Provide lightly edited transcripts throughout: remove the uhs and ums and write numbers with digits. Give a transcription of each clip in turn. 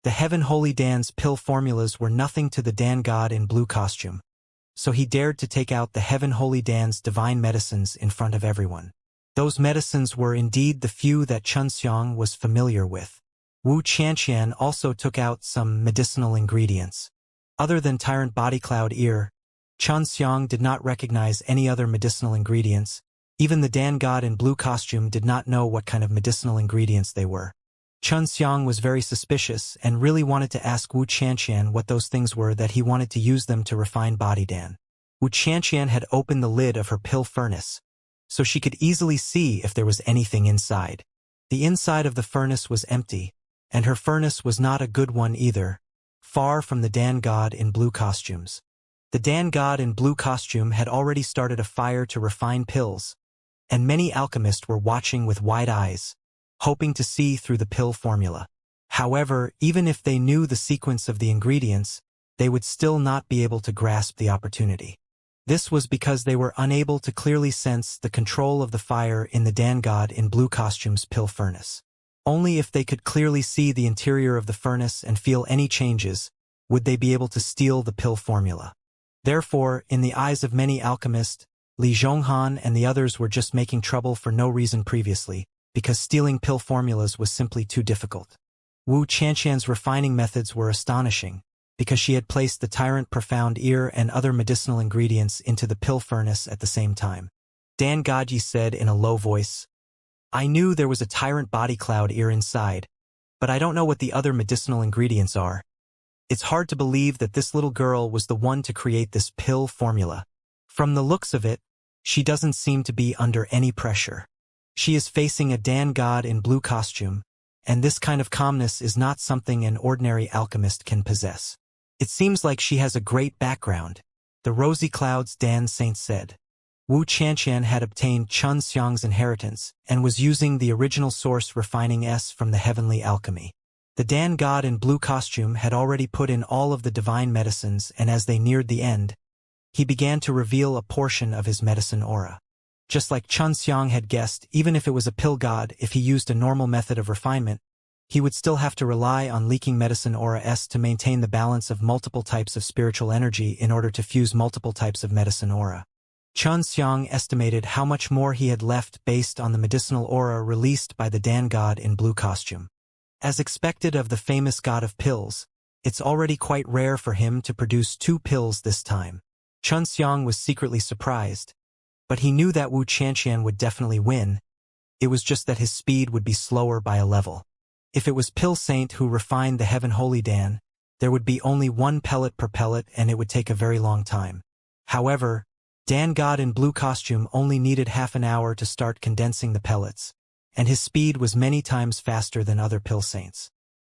The Heaven Holy Dan's pill formulas were nothing to the Dan god in blue costume, so he dared to take out the Heaven Holy Dan's divine medicines in front of everyone. Those medicines were indeed the few that Xianxia was familiar with. Xianxia also took out some medicinal ingredients. Other than Tyrant Body Cloud Ear, Xianxia did not recognize any other medicinal ingredients. Even the Dan god in blue costume did not know what kind of medicinal ingredients they were. Xianxia was very suspicious and really wanted to ask Xianxia what those things were that he wanted to use them to refine Body Dan. Xianxia had opened the lid of her pill furnace, so she could easily see if there was anything inside. The inside of the furnace was empty, and her furnace was not a good one either, far from the Dan god in blue costumes. The Dan god in blue costume had already started a fire to refine pills, and many alchemists were watching with wide eyes, hoping to see through the pill formula. However, even if they knew the sequence of the ingredients, they would still not be able to grasp the opportunity. This was because they were unable to clearly sense the control of the fire in the Dan god in blue costume's pill furnace. Only if they could clearly see the interior of the furnace and feel any changes would they be able to steal the pill formula. Therefore, in the eyes of many alchemists, Li Zhonghan and the others were just making trouble for no reason previously, because stealing pill formulas was simply too difficult. Xianxia's refining methods were astonishing, because she had placed the Tyrant Profound Ear and other medicinal ingredients into the pill furnace at the same time. Dan Gaji said in a low voice, "I knew there was a Tyrant Body Cloud Ear inside, but I don't know what the other medicinal ingredients are. It's hard to believe that this little girl was the one to create this pill formula. From the looks of it, she doesn't seem to be under any pressure. She is facing a Dan god in blue costume, and this kind of calmness is not something an ordinary alchemist can possess. It seems like she has a great background," the Rosy Clouds Dan Saint said. Xianxia had obtained Xianxia's inheritance and was using the original source refining S from the heavenly alchemy. The Dan god in blue costume had already put in all of the divine medicines, and as they neared the end, he began to reveal a portion of his medicine aura. Just like Xianxia had guessed, even if it was a pill god, if he used a normal method of refinement, he would still have to rely on leaking medicine aura S to maintain the balance of multiple types of spiritual energy in order to fuse multiple types of medicine aura. Xianxia estimated how much more he had left based on the medicinal aura released by the Dan god in blue costume. As expected of the famous god of pills, it's already quite rare for him to produce 2 pills this time. Xianxia was secretly surprised, but he knew that Xianxia would definitely win. It was just that his speed would be slower by a level. If it was Pill Saint who refined the Heaven Holy Dan, there would be only 1 pellet per pellet and it would take a very long time. However, Dan god in blue costume only needed half an hour to start condensing the pellets, and his speed was many times faster than other Pill Saints.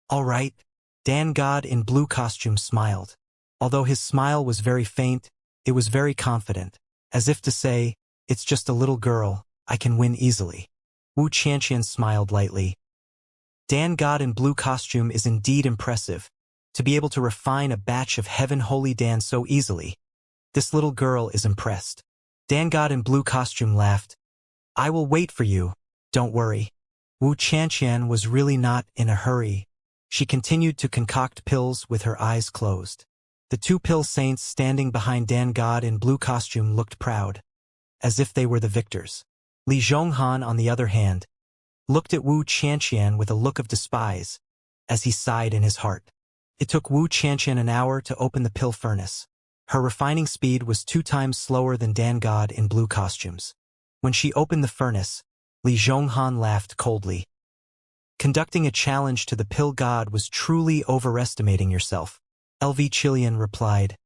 "All right," Dan god in blue costume smiled. Although his smile was very faint, it was very confident, as if to say, "It's just a little girl, I can win easily." Xianxia smiled lightly. Dan god in blue costume is indeed impressive, to be able to refine a batch of Heaven Holy Dan so easily. This little girl is impressed. Dan god in blue costume laughed. "I will wait for you, don't worry." Xianxia was really not in a hurry. She continued to concoct pills with her eyes closed. The 2 Pill Saints standing behind Dan god in blue costume looked proud, as if they were the victors. Li Zhonghan, on the other hand, looked at Xianxia with a look of despise, as he sighed in his heart. It took Xianxia an hour to open the pill furnace. Her refining speed was 2 times slower than Dan god in blue costumes. When she opened the furnace, Li Zhonghan laughed coldly. "Conducting a challenge to the pill god was truly overestimating yourself," LV Chilian replied.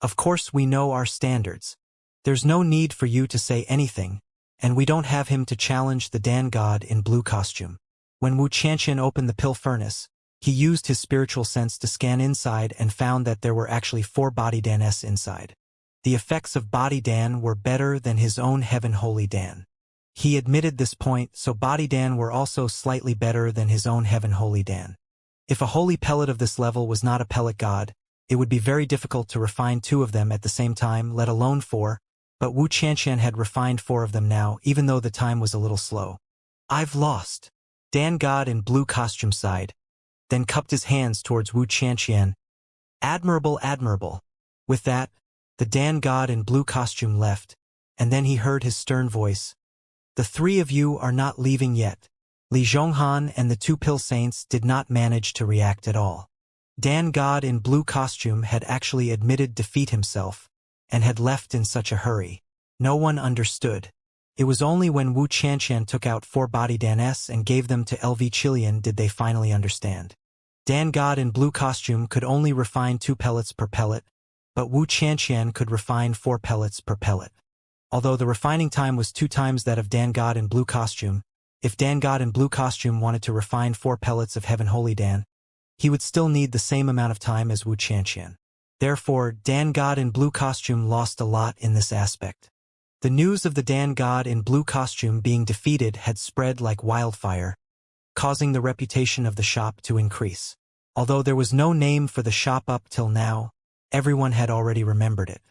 "Of course we know our standards. There's no need for you to say anything, and we don't have him to challenge the Dan god in blue costume." When Xianxia opened the pill furnace, he used his spiritual sense to scan inside and found that there were actually 4 Body Dan-s inside. The effects of Body Dan were better than his own Heaven Holy Dan. He admitted this point, so Body Dan were also slightly better than his own Heaven Holy Dan. If a holy pellet of this level was not a pellet god, it would be very difficult to refine 2 of them at the same time, let alone 4, but Xianxia had refined 4 of them now, even though the time was a little slow. "I've lost." Dan god in blue costume sighed. then cupped his hands towards Wu Qianqian. Admirable, admirable. With that, the Dan god in blue costume left, and then he heard his stern voice. The three of you are not leaving yet. Li Zhonghan and the two pill saints did not manage to react at all. Dan god in blue costume had actually admitted defeat himself, and had left in such a hurry. No one understood. It was only when Wu Qianqian took out 4 body Danes and gave them to LV Chilean did they finally understand. Dan god in blue costume could only refine 2 pellets per pellet, but Wu Qianqian could refine 4 pellets per pellet. Although the refining time was 2 times that of Dan god in blue costume, if Dan god in blue costume wanted to refine 4 pellets of Heaven Holy Dan, he would still need the same amount of time as Wu Qianqian. Therefore, Dan god in blue costume lost a lot in this aspect. The news of the Dan god in blue costume being defeated had spread like wildfire, causing the reputation of the shop to increase. Although there was no name for the shop up till now, everyone had already remembered it.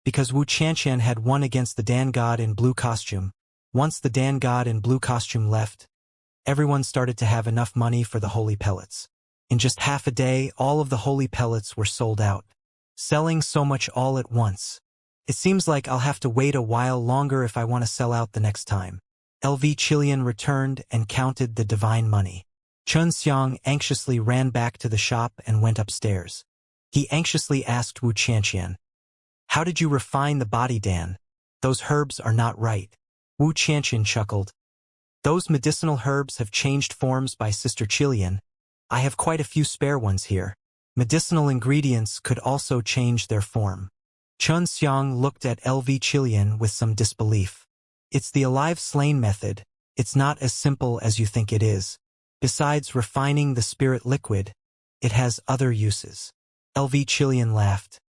Because Wu Qianqian had won against the Dan god in blue costume, once the Dan god in blue costume left, everyone started to have enough money for the holy pellets. In just half a day, all of the holy pellets were sold out, selling so much all at once. It seems like I'll have to wait a while longer if I want to sell out the next time. LV Chilean returned and counted the divine money. Xianxia anxiously ran back to the shop and went upstairs. He anxiously asked Wu Qianqian, "How did you refine the body, Dan? Those herbs are not right." Wu Qianqian chuckled. "Those medicinal herbs have changed forms by Sister Chilean. I have quite a few spare ones here. Medicinal ingredients could also change their form." Xianxia looked at LV Chilean with some disbelief. "It's the alive slain method. It's not as simple as you think it is. Besides refining the spirit liquid, it has other uses." LV Chilean laughed.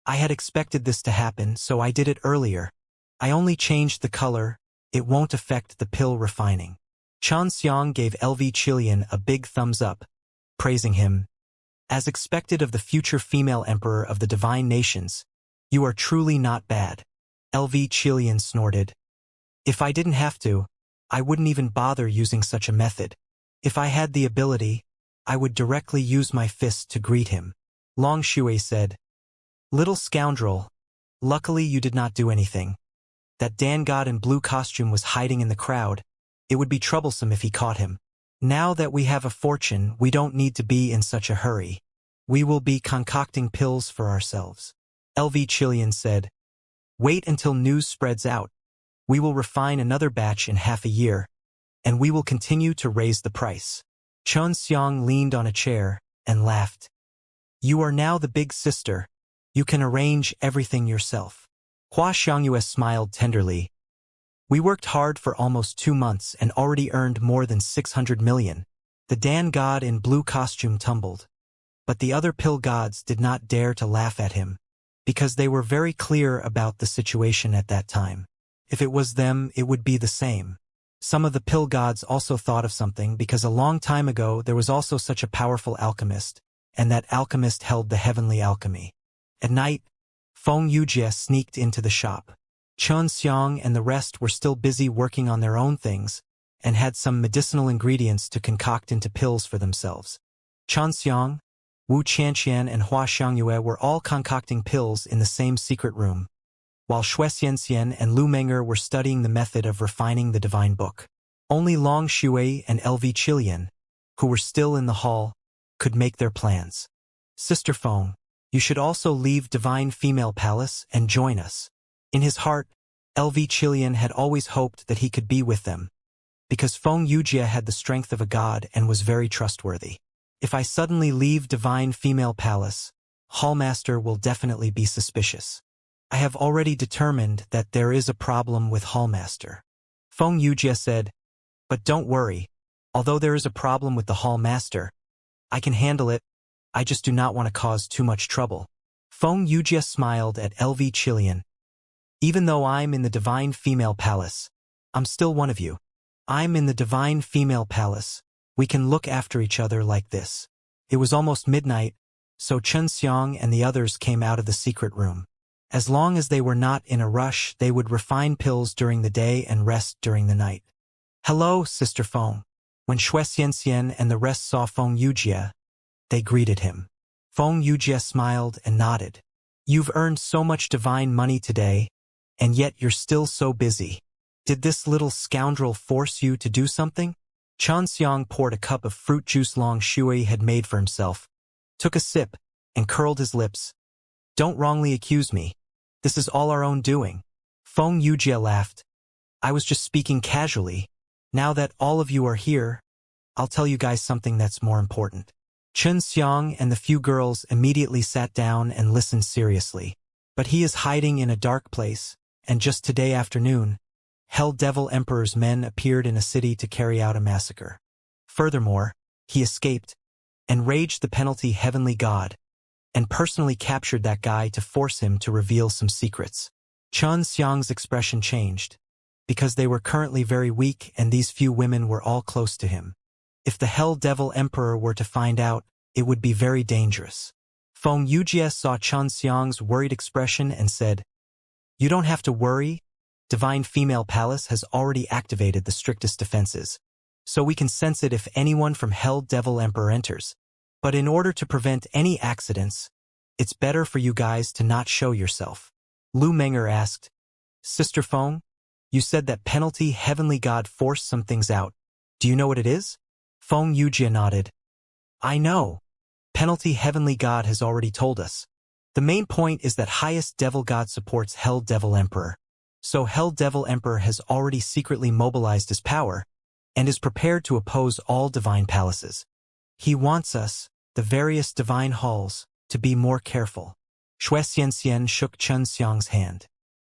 "I had expected this to happen, so I did it earlier. I only changed the color. It won't affect the pill refining." Xianxia gave LV Chilean a big thumbs up, praising him. "As expected of the future female emperor of the divine nations, you are truly not bad." LV Chilean snorted. "If I didn't have to, I wouldn't even bother using such a method. If I had the ability, I would directly use my fist to greet him." Long Shui said, "Little scoundrel, luckily you did not do anything. That Dan god in blue costume was hiding in the crowd. It would be troublesome if he caught him. Now that we have a fortune, we don't need to be in such a hurry. We will be concocting pills for ourselves." LV Chilean said, "Wait until news spreads out. We will refine another batch in half a year, and we will continue to raise the price." Xianxia leaned on a chair and laughed. "You are now the big sister. You can arrange everything yourself." Hua Xiangyue smiled tenderly. "We worked hard for almost 2 months and already earned more than 600 million. The Dan god in blue costume tumbled. But the other pill gods did not dare to laugh at him, because they were very clear about the situation at that time. If it was them, it would be the same. Some of the pill gods also thought of something because a long time ago there was also such a powerful alchemist, and that alchemist held the heavenly alchemy. At night, Feng Yujie sneaked into the shop. Xianxia and the rest were still busy working on their own things, and had some medicinal ingredients to concoct into pills for themselves. Xianxia, Wu Qianqian and Hua Xiangyue were all concocting pills in the same secret room, while Xianxian and Lu Menger were studying the method of refining the divine book. Only Long Shui and LV Chilean, who were still in the hall, could make their plans. "Sister Feng, you should also leave Divine Female Palace and join us." In his heart, LV Chilean had always hoped that he could be with them, because Feng Yujie had the strength of a god and was very trustworthy. "If I suddenly leave Divine Female Palace, Hallmaster will definitely be suspicious. I have already determined that there is a problem with Hallmaster." Feng Yujie said, "But don't worry. Although there is a problem with the Hallmaster, I can handle it. I just do not want to cause too much trouble." Feng Yujie smiled at LV Chilean. "Even though I'm in the Divine Female Palace, I'm still one of you. I'm in the Divine Female Palace. We can look after each other like this." It was almost midnight, so Xianxia and the others came out of the secret room. As long as they were not in a rush, they would refine pills during the day and rest during the night. "Hello, Sister Feng. When Xianxia and the rest saw Feng Yujie, they greeted him. Feng Yujie smiled and nodded. You've earned so much divine money today, and yet you're still so busy. Did this little scoundrel force you to do something? Xianxia poured a cup of fruit juice Long Shui had made for himself, took a sip, and curled his lips. Don't wrongly accuse me. This is all our own doing. Feng Yujie laughed. I was just speaking casually. Now that all of you are here, I'll tell you guys something that's more important. Xianxia and the few girls immediately sat down and listened seriously. But he is hiding in a dark place, and just today afternoon, Hell Devil Emperor's men appeared in a city to carry out a massacre. Furthermore, he escaped, enraged the penalty Heavenly God, and personally captured that guy to force him to reveal some secrets. Xianxia's expression changed, because they were currently very weak and these few women were all close to him. If the Hell Devil Emperor were to find out, it would be very dangerous. Feng Yujie saw Xianxia's worried expression and said, You don't have to worry. Divine Female Palace has already activated the strictest defenses, so we can sense it if anyone from Hell Devil Emperor enters. But in order to prevent any accidents, it's better for you guys to not show yourself. Lu Menger asked, Sister Feng, you said that penalty Heavenly God forced some things out. Do you know what it is? Feng Yujie nodded. I know. Penalty Heavenly God has already told us. The main point is that highest Devil God supports Hell Devil Emperor. So Hell Devil Emperor has already secretly mobilized his power and is prepared to oppose all divine palaces. He wants us, the various divine halls, to be more careful. Xianxia shook Xiang's hand.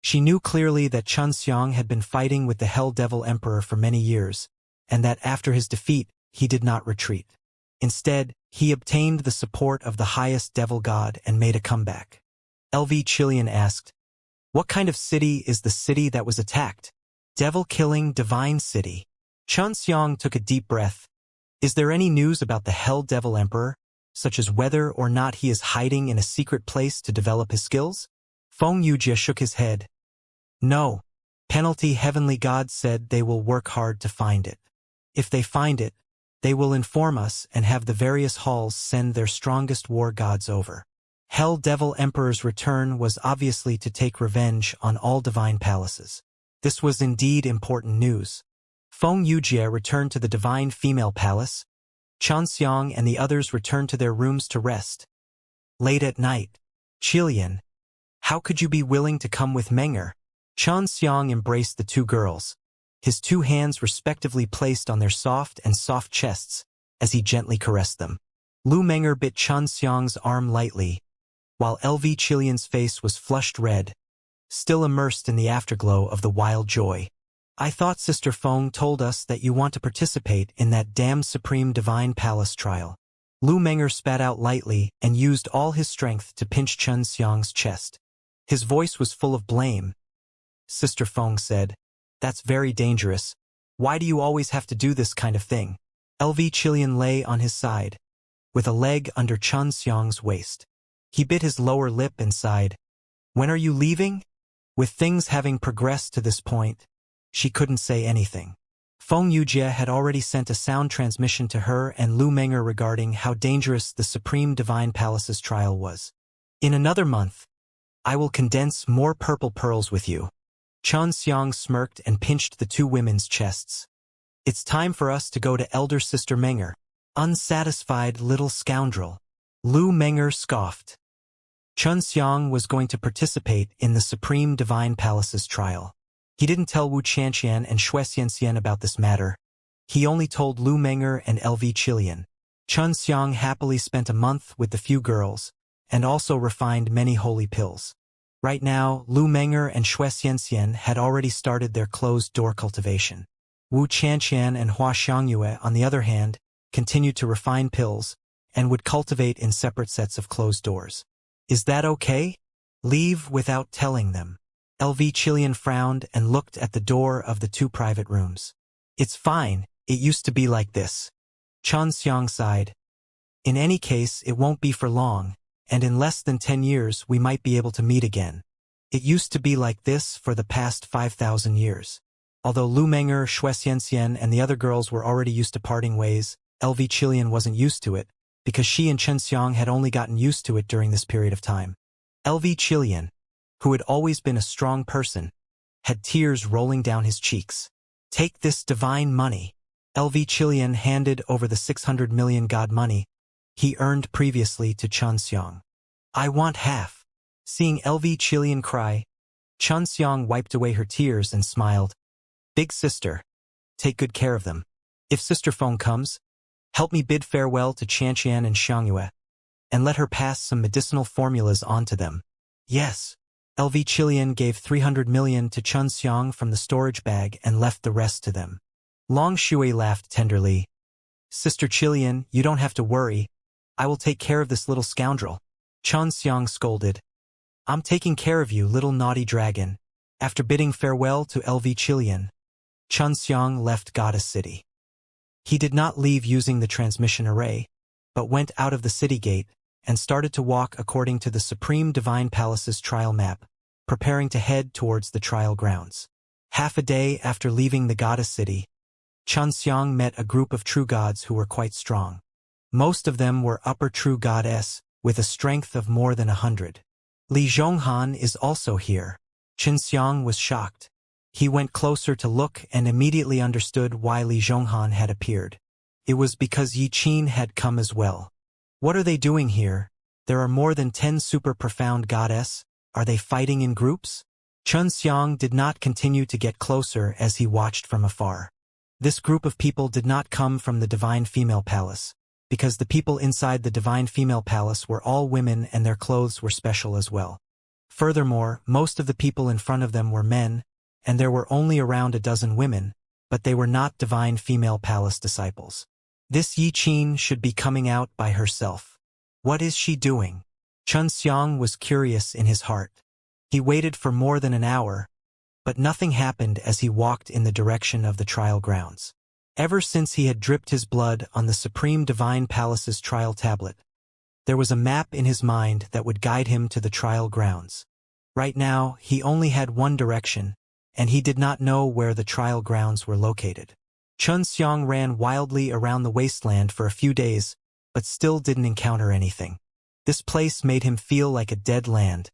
She knew clearly that Xiang had been fighting with the Hell Devil Emperor for many years, and that after his defeat, he did not retreat. Instead, he obtained the support of the highest Devil God and made a comeback. LV Chilian asked, What kind of city is the city that was attacked? Devil-killing divine city. Xiang took a deep breath. Is there any news about the Hell Devil Emperor, such as whether or not he is hiding in a secret place to develop his skills? Feng Yujie shook his head. No. Penalty Heavenly God said they will work hard to find it. If they find it, they will inform us and have the various halls send their strongest war gods over. Hell Devil Emperor's return was obviously to take revenge on all divine palaces. This was indeed important news. Feng Yujie returned to the divine female palace. Xianxia and the others returned to their rooms to rest. Late at night, Chilian, how could you be willing to come with Menger? Xianxia embraced the two girls, his two hands respectively placed on their soft chests as he gently caressed them. Lu Menger bit Xianxia's arm lightly, while LV Chilian's face was flushed red, still immersed in the afterglow of the wild joy. I thought Sister Feng told us that you want to participate in that damn Supreme Divine Palace trial. Lu Menger spat out lightly and used all his strength to pinch Xiang's chest. His voice was full of blame. Sister Feng said, That's very dangerous. Why do you always have to do this kind of thing? LV Chilian lay on his side, with a leg under Xiang's waist. He bit his lower lip and sighed. When are you leaving? With things having progressed to this point, she couldn't say anything. Feng Yujie had already sent a sound transmission to her and Lu Menger regarding how dangerous the Supreme Divine Palace's trial was. In another month, I will condense more purple pearls with you. Xiang smirked and pinched the two women's chests. It's time for us to go to Elder Sister Menger. Unsatisfied little scoundrel. Lu Menger scoffed. Xiang was going to participate in the Supreme Divine Palace's trial. He didn't tell Wu Qianqian and Xianxia about this matter. He only told Lu Menger and LV Chilian. Xiang happily spent a month with the few girls, and also refined many holy pills. Right now, Lu Menger and Xianxia had already started their closed-door cultivation. Wu Qianqian and Hua Xiangyue, on the other hand, continued to refine pills, and would cultivate in separate sets of closed doors. Is that okay? Leave without telling them. LV Chilian frowned and looked at the door of the two private rooms. It's fine, it used to be like this. Xiang sighed. In any case, it won't be for long, and in less than 10 years we might be able to meet again. It used to be like this for the past 5,000 years. Although Lu Menger, Xianxia, and the other girls were already used to parting ways, LV Qilian wasn't used to it, because she and Xiang had only gotten used to it during this period of time. LV Qilian, who had always been a strong person, had tears rolling down his cheeks. Take this divine money. LV Qilian handed over the 600 million god money he earned previously to Xiang. I want half. Seeing LV Qilian cry, Xiang wiped away her tears and smiled. Big sister, take good care of them. If sister phone comes, help me bid farewell to Xianxia and Xianxia, and let her pass some medicinal formulas on to them. Yes. LV Qilian gave 300 million to Xiang from the storage bag and left the rest to them. Long Shui laughed tenderly. Sister Qilian, you don't have to worry. I will take care of this little scoundrel. Xiang scolded. I'm taking care of you, little naughty dragon. After bidding farewell to LV Qilian, Xiang left Goddess City. He did not leave using the transmission array, but went out of the city gate and started to walk according to the Supreme Divine Palace's trial map, preparing to head towards the trial grounds. Half a day after leaving the Goddess City, Xiang met a group of true gods who were quite strong. Most of them were upper true goddess, with a strength of more than 100. Li Zhonghan is also here. Xiang was shocked. He went closer to look and immediately understood why Li Zhonghan had appeared. It was because Yi Qin had come as well. What are they doing here? There are more than 10 super profound goddess. Are they fighting in groups? Xiang did not continue to get closer as he watched from afar. This group of people did not come from the Divine Female Palace, because the people inside the Divine Female Palace were all women and their clothes were special as well. Furthermore, most of the people in front of them were men, and there were only around a dozen women, but they were not Divine Female Palace disciples. This Yi Qin should be coming out by herself. What is she doing? Xiang was curious in his heart. He waited for more than an hour, but nothing happened as he walked in the direction of the trial grounds. Ever since he had dripped his blood on the Supreme Divine Palace's trial tablet, there was a map in his mind that would guide him to the trial grounds. Right now, he only had one direction, and he did not know where the trial grounds were located. Xiang ran wildly around the wasteland for a few days, but still didn't encounter anything. This place made him feel like a dead land.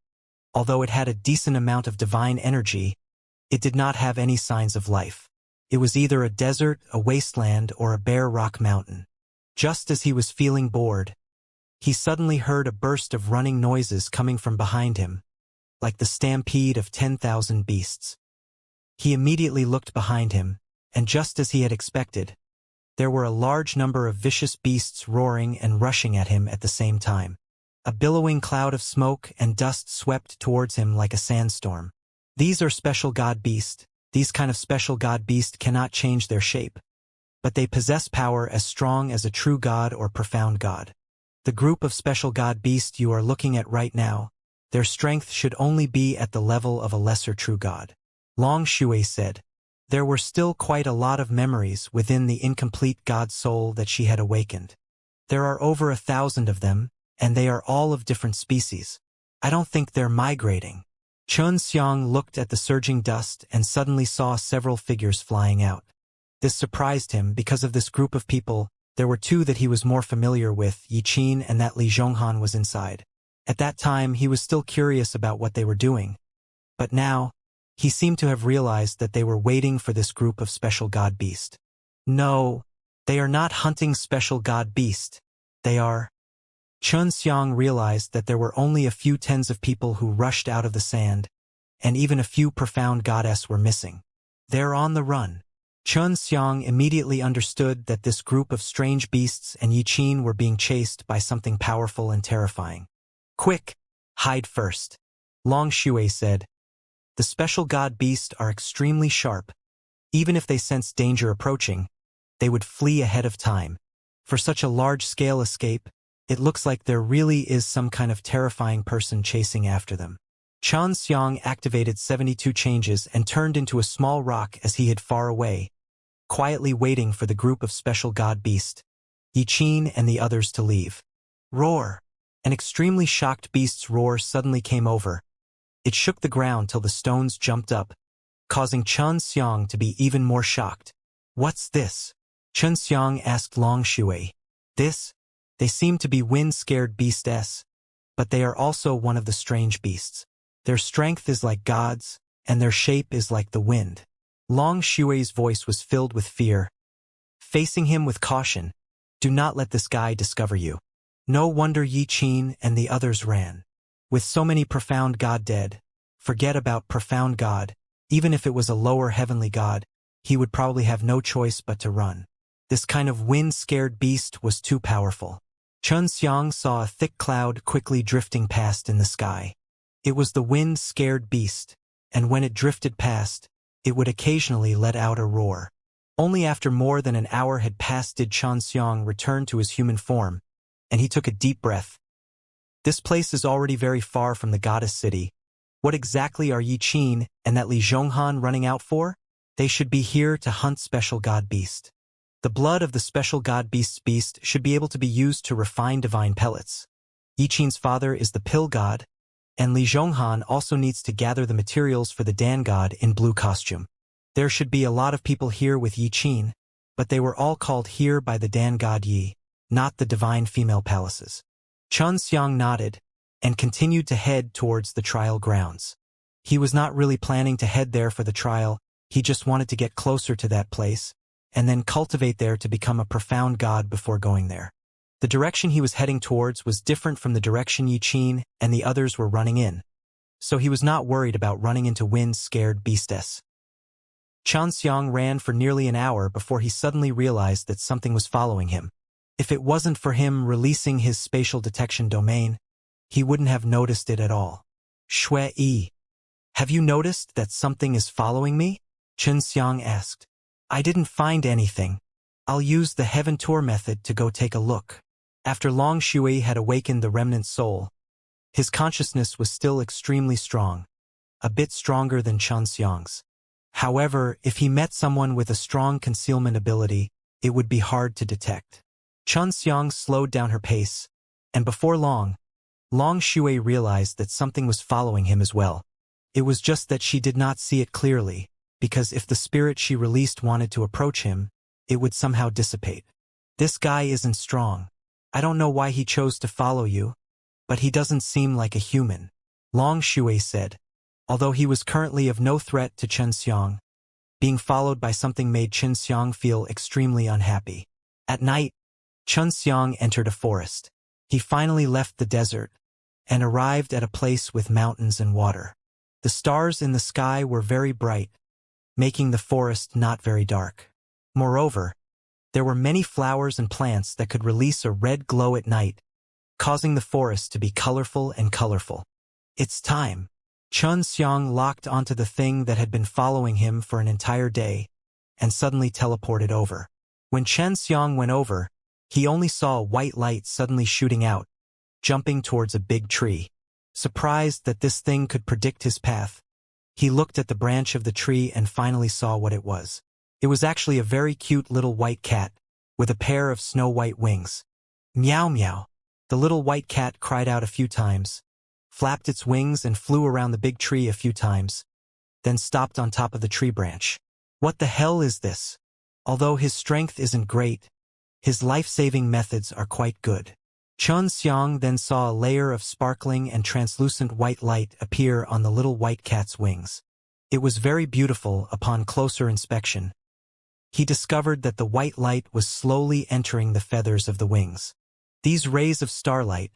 Although it had a decent amount of divine energy, it did not have any signs of life. It was either a desert, a wasteland, or a bare rock mountain. Just as he was feeling bored, he suddenly heard a burst of running noises coming from behind him, like the stampede of 10,000 beasts. He immediately looked behind him, and just as he had expected, there were a large number of vicious beasts roaring and rushing at him at the same time. A billowing cloud of smoke and dust swept towards him like a sandstorm. These are special god beasts. These kind of special god beast cannot change their shape, but they possess power as strong as a true god or profound god. The group of special god beast you are looking at right now, their strength should only be at the level of a lesser true god. Long Shui said. There were still quite a lot of memories within the incomplete god soul that she had awakened. There are over 1,000 of them, and they are all of different species. I don't think they're migrating. Xiang looked at the surging dust and suddenly saw several figures flying out. This surprised him because of this group of people. There were two that he was more familiar with, Yi Qin and that Li Zhonghan was inside. At that time, he was still curious about what they were doing. But now, he seemed to have realized that they were waiting for this group of special god beast. No, they are not hunting special god beast. They are... Xiang realized that there were only a few tens of people who rushed out of the sand, and even a few profound goddess were missing. They're on the run. Xiang immediately understood that this group of strange beasts and Yi Qin were being chased by something powerful and terrifying. Quick, hide first. Long Shui said. The special god beasts are extremely sharp. Even if they sense danger approaching, they would flee ahead of time. For such a large-scale escape, it looks like there really is some kind of terrifying person chasing after them. Xiang activated 72 changes and turned into a small rock as he hid far away, quietly waiting for the group of special god beast, Yi Qin and the others to leave. Roar! An extremely shocked beast's roar suddenly came over. It shook the ground till the stones jumped up, causing Chen Xiang to be even more shocked. "What's this?" Chen Xiang asked Long Shui. "This? They seem to be wind-scared beasts, but they are also one of the strange beasts. Their strength is like God's, and their shape is like the wind." Long Shui's voice was filled with fear. Facing him with caution, "Do not let this guy discover you." No wonder Yi Qin and the others ran. With so many profound God dead, forget about profound God, even if it was a lower heavenly God, he would probably have no choice but to run. This kind of wind-scared beast was too powerful. Chen Xiang saw a thick cloud quickly drifting past in the sky. It was the wind-scared beast, and when it drifted past, it would occasionally let out a roar. Only after more than an hour had passed did Chen Xiang return to his human form, and he took a deep breath. This place is already very far from the goddess city. What exactly are Yi Qin and that Li Zhonghan running out for? They should be here to hunt special god beast. The blood of the special god beast's beast should be able to be used to refine divine pellets. Yi Qin's father is the pill god, and Li Zhonghan also needs to gather the materials for the Dan god in blue costume. There should be a lot of people here with Yi Qin, but they were all called here by the Dan god Yi, not the divine female palaces. Chen Xiang nodded and continued to head towards the trial grounds. He was not really planning to head there for the trial, he just wanted to get closer to that place, and then cultivate there to become a profound god before going there. The direction he was heading towards was different from the direction Yi Qin and the others were running in, so he was not worried about running into wind-scared beastes. Chen Xiang ran for nearly an hour before he suddenly realized that something was following him. If it wasn't for him releasing his spatial detection domain, he wouldn't have noticed it at all. "Shui, have you noticed that something is following me?" Chen Xiang asked. "I didn't find anything. I'll use the Heaven Tour method to go take a look." After Long Shui had awakened the remnant soul, his consciousness was still extremely strong, a bit stronger than Chen Xiang's. However, if he met someone with a strong concealment ability, it would be hard to detect. Chen Xiang slowed down her pace, and before long, Long Shui realized that something was following him as well. It was just that she did not see it clearly, because if the spirit she released wanted to approach him, it would somehow dissipate. "This guy isn't strong. I don't know why he chose to follow you, but he doesn't seem like a human," Long Shui said. Although he was currently of no threat to Chen Xiang, being followed by something made Chen Xiang feel extremely unhappy. At night, Chen Xiang entered a forest. He finally left the desert and arrived at a place with mountains and water. The stars in the sky were very bright, making the forest not very dark. Moreover, there were many flowers and plants that could release a red glow at night, causing the forest to be colorful and colorful. "It's time." Chen Xiang locked onto the thing that had been following him for an entire day and suddenly teleported over. When Chen Xiang went over, he only saw a white light suddenly shooting out, jumping towards a big tree. Surprised that this thing could predict his path, he looked at the branch of the tree and finally saw what it was. It was actually a very cute little white cat, with a pair of snow-white wings. "Meow meow." The little white cat cried out a few times, flapped its wings and flew around the big tree a few times, then stopped on top of the tree branch. What the hell is this? Although his strength isn't great, his life-saving methods are quite good. Chen Xiang then saw a layer of sparkling and translucent white light appear on the little white cat's wings. It was very beautiful upon closer inspection. He discovered that the white light was slowly entering the feathers of the wings. These rays of starlight,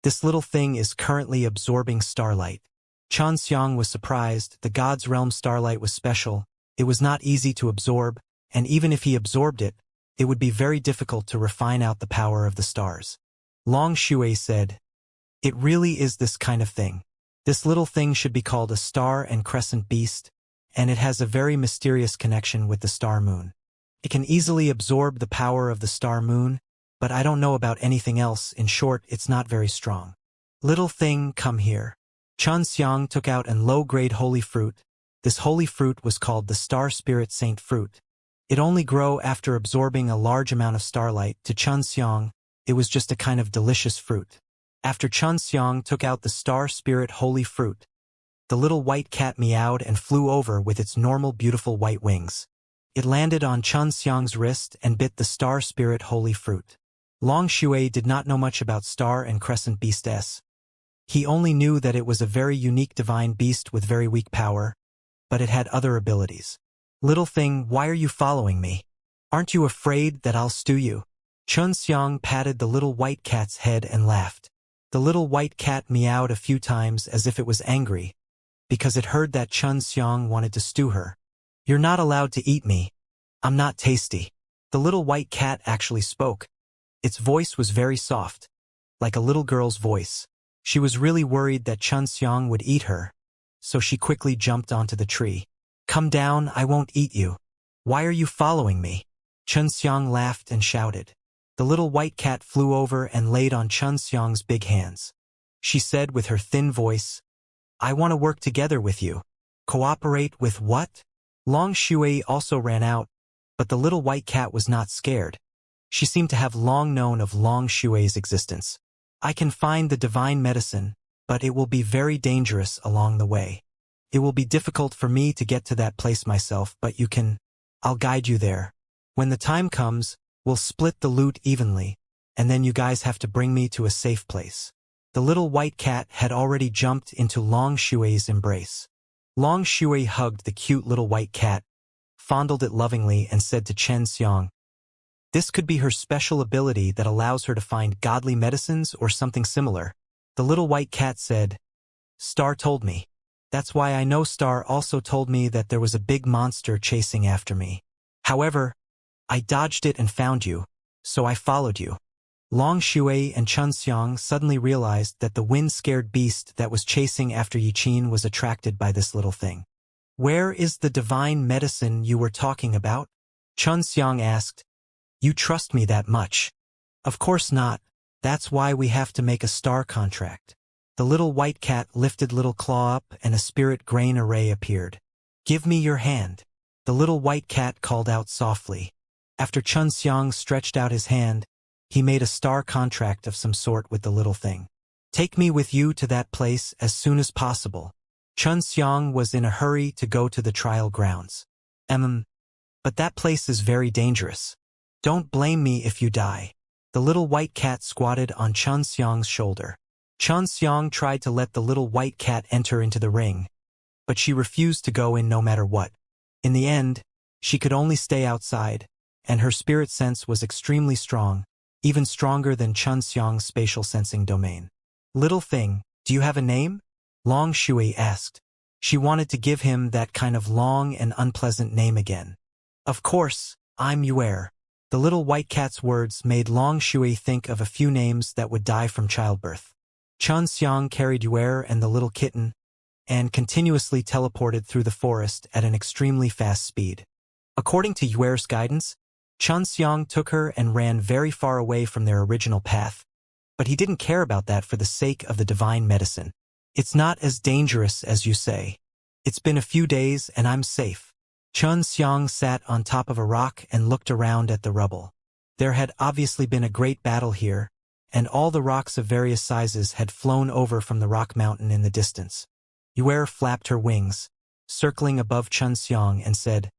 this little thing is currently absorbing starlight. Chen Xiang was surprised. The God's realm starlight was special. It was not easy to absorb, and even if he absorbed it, it would be very difficult to refine out the power of the stars. Long Shui said, "It really is this kind of thing. This little thing should be called a star and crescent beast, and it has a very mysterious connection with the star moon. It can easily absorb the power of the star moon, but I don't know about anything else. In short, it's not very strong. Little thing, come here." Chen Xiang took out an low-grade holy fruit. This holy fruit was called the Star Spirit Saint Fruit. It only grew after absorbing a large amount of starlight. To Chen Xiang, it was just a kind of delicious fruit. After Chen Xiang took out the Star Spirit Holy Fruit, the little white cat meowed and flew over with its normal beautiful white wings. It landed on Xianxia's wrist and bit the star spirit holy fruit. Long Shui did not know much about star and crescent beasts. He only knew that it was a very unique divine beast with very weak power, but it had other abilities. Little thing, why are you following me? Aren't you afraid that I'll stew you? Xiang patted the little white cat's head and laughed. The little white cat meowed a few times as if it was angry, because it heard that Xiang wanted to stew her. You're not allowed to eat me. I'm not tasty. The little white cat actually spoke. Its voice was very soft, like a little girl's voice. She was really worried that Xiang would eat her, so she quickly jumped onto the tree. Come down, I won't eat you. Why are you following me? Xiang laughed and shouted. The little white cat flew over and laid on Xiang's big hands. She said with her thin voice, I want to work together with you. Cooperate with what? Long Shui also ran out, but the little white cat was not scared. She seemed to have long known of Long Shui's existence. I can find the divine medicine, but it will be very dangerous along the way. It will be difficult for me to get to that place myself, but you can. I'll guide you there. When the time comes, we'll split the loot evenly, and then you guys have to bring me to a safe place. The little white cat had already jumped into Long Shui's embrace. Long Shui hugged the cute little white cat, fondled it lovingly, and said to Xiang, this could be her special ability that allows her to find godly medicines or something similar. The little white cat said, Star told me. That's why I know Star also told me that there was a big monster chasing after me. However, I dodged it and found you, so I followed you. Long Shui and Xiang suddenly realized that the wind-scared beast that was chasing after Yiqin was attracted by this little thing. Where is the divine medicine you were talking about? Xiang asked. You trust me that much? Of course not. That's why we have to make a star contract. The little white cat lifted little claw up and a spirit grain array appeared. Give me your hand. The little white cat called out softly. After Xiang stretched out his hand, he made a star contract of some sort with the little thing. Take me with you to that place as soon as possible. Xiang was in a hurry to go to the trial grounds. But that place is very dangerous. Don't blame me if you die. The little white cat squatted on Xiang's shoulder. Xiang tried to let the little white cat enter into the ring, but she refused to go in no matter what. In the end, she could only stay outside, and her spirit sense was extremely strong, even stronger than Xiang's spatial sensing domain. Little thing, do you have a name? Long Shui asked. She wanted to give him that kind of long and unpleasant name again. Of course, I'm Yuer. The little white cat's words made Long Shui think of a few names that would die from childbirth. Xiang carried Yuer and the little kitten, and continuously teleported through the forest at an extremely fast speed. According to Yuer's guidance, Xiang took her and ran very far away from their original path, but he didn't care about that for the sake of the divine medicine. It's not as dangerous as you say. It's been a few days and I'm safe. Xiang sat on top of a rock and looked around at the rubble. There had obviously been a great battle here, and all the rocks of various sizes had flown over from the rock mountain in the distance. Yuer flapped her wings, circling above Xiang, and said,